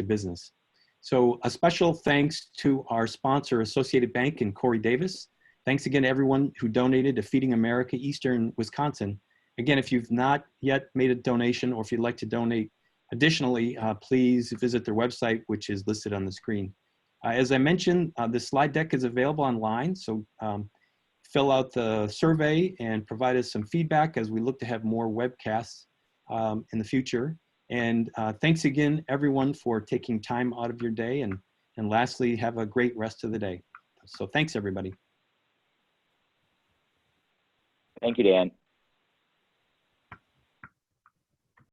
business. So a special thanks to our sponsor, Associated Bank and Corey Davis. Thanks again to everyone who donated to Feeding America, Eastern Wisconsin. Again, if you've not yet made a donation, or if you'd like to donate additionally, please visit their website, which is listed on the screen. As I mentioned, the slide deck is available online, so fill out the survey and provide us some feedback as we look to have more webcasts in the future. And thanks again, everyone, for taking time out of your day. And lastly, have a great rest of the day. So thanks, everybody. Thank you, Dan.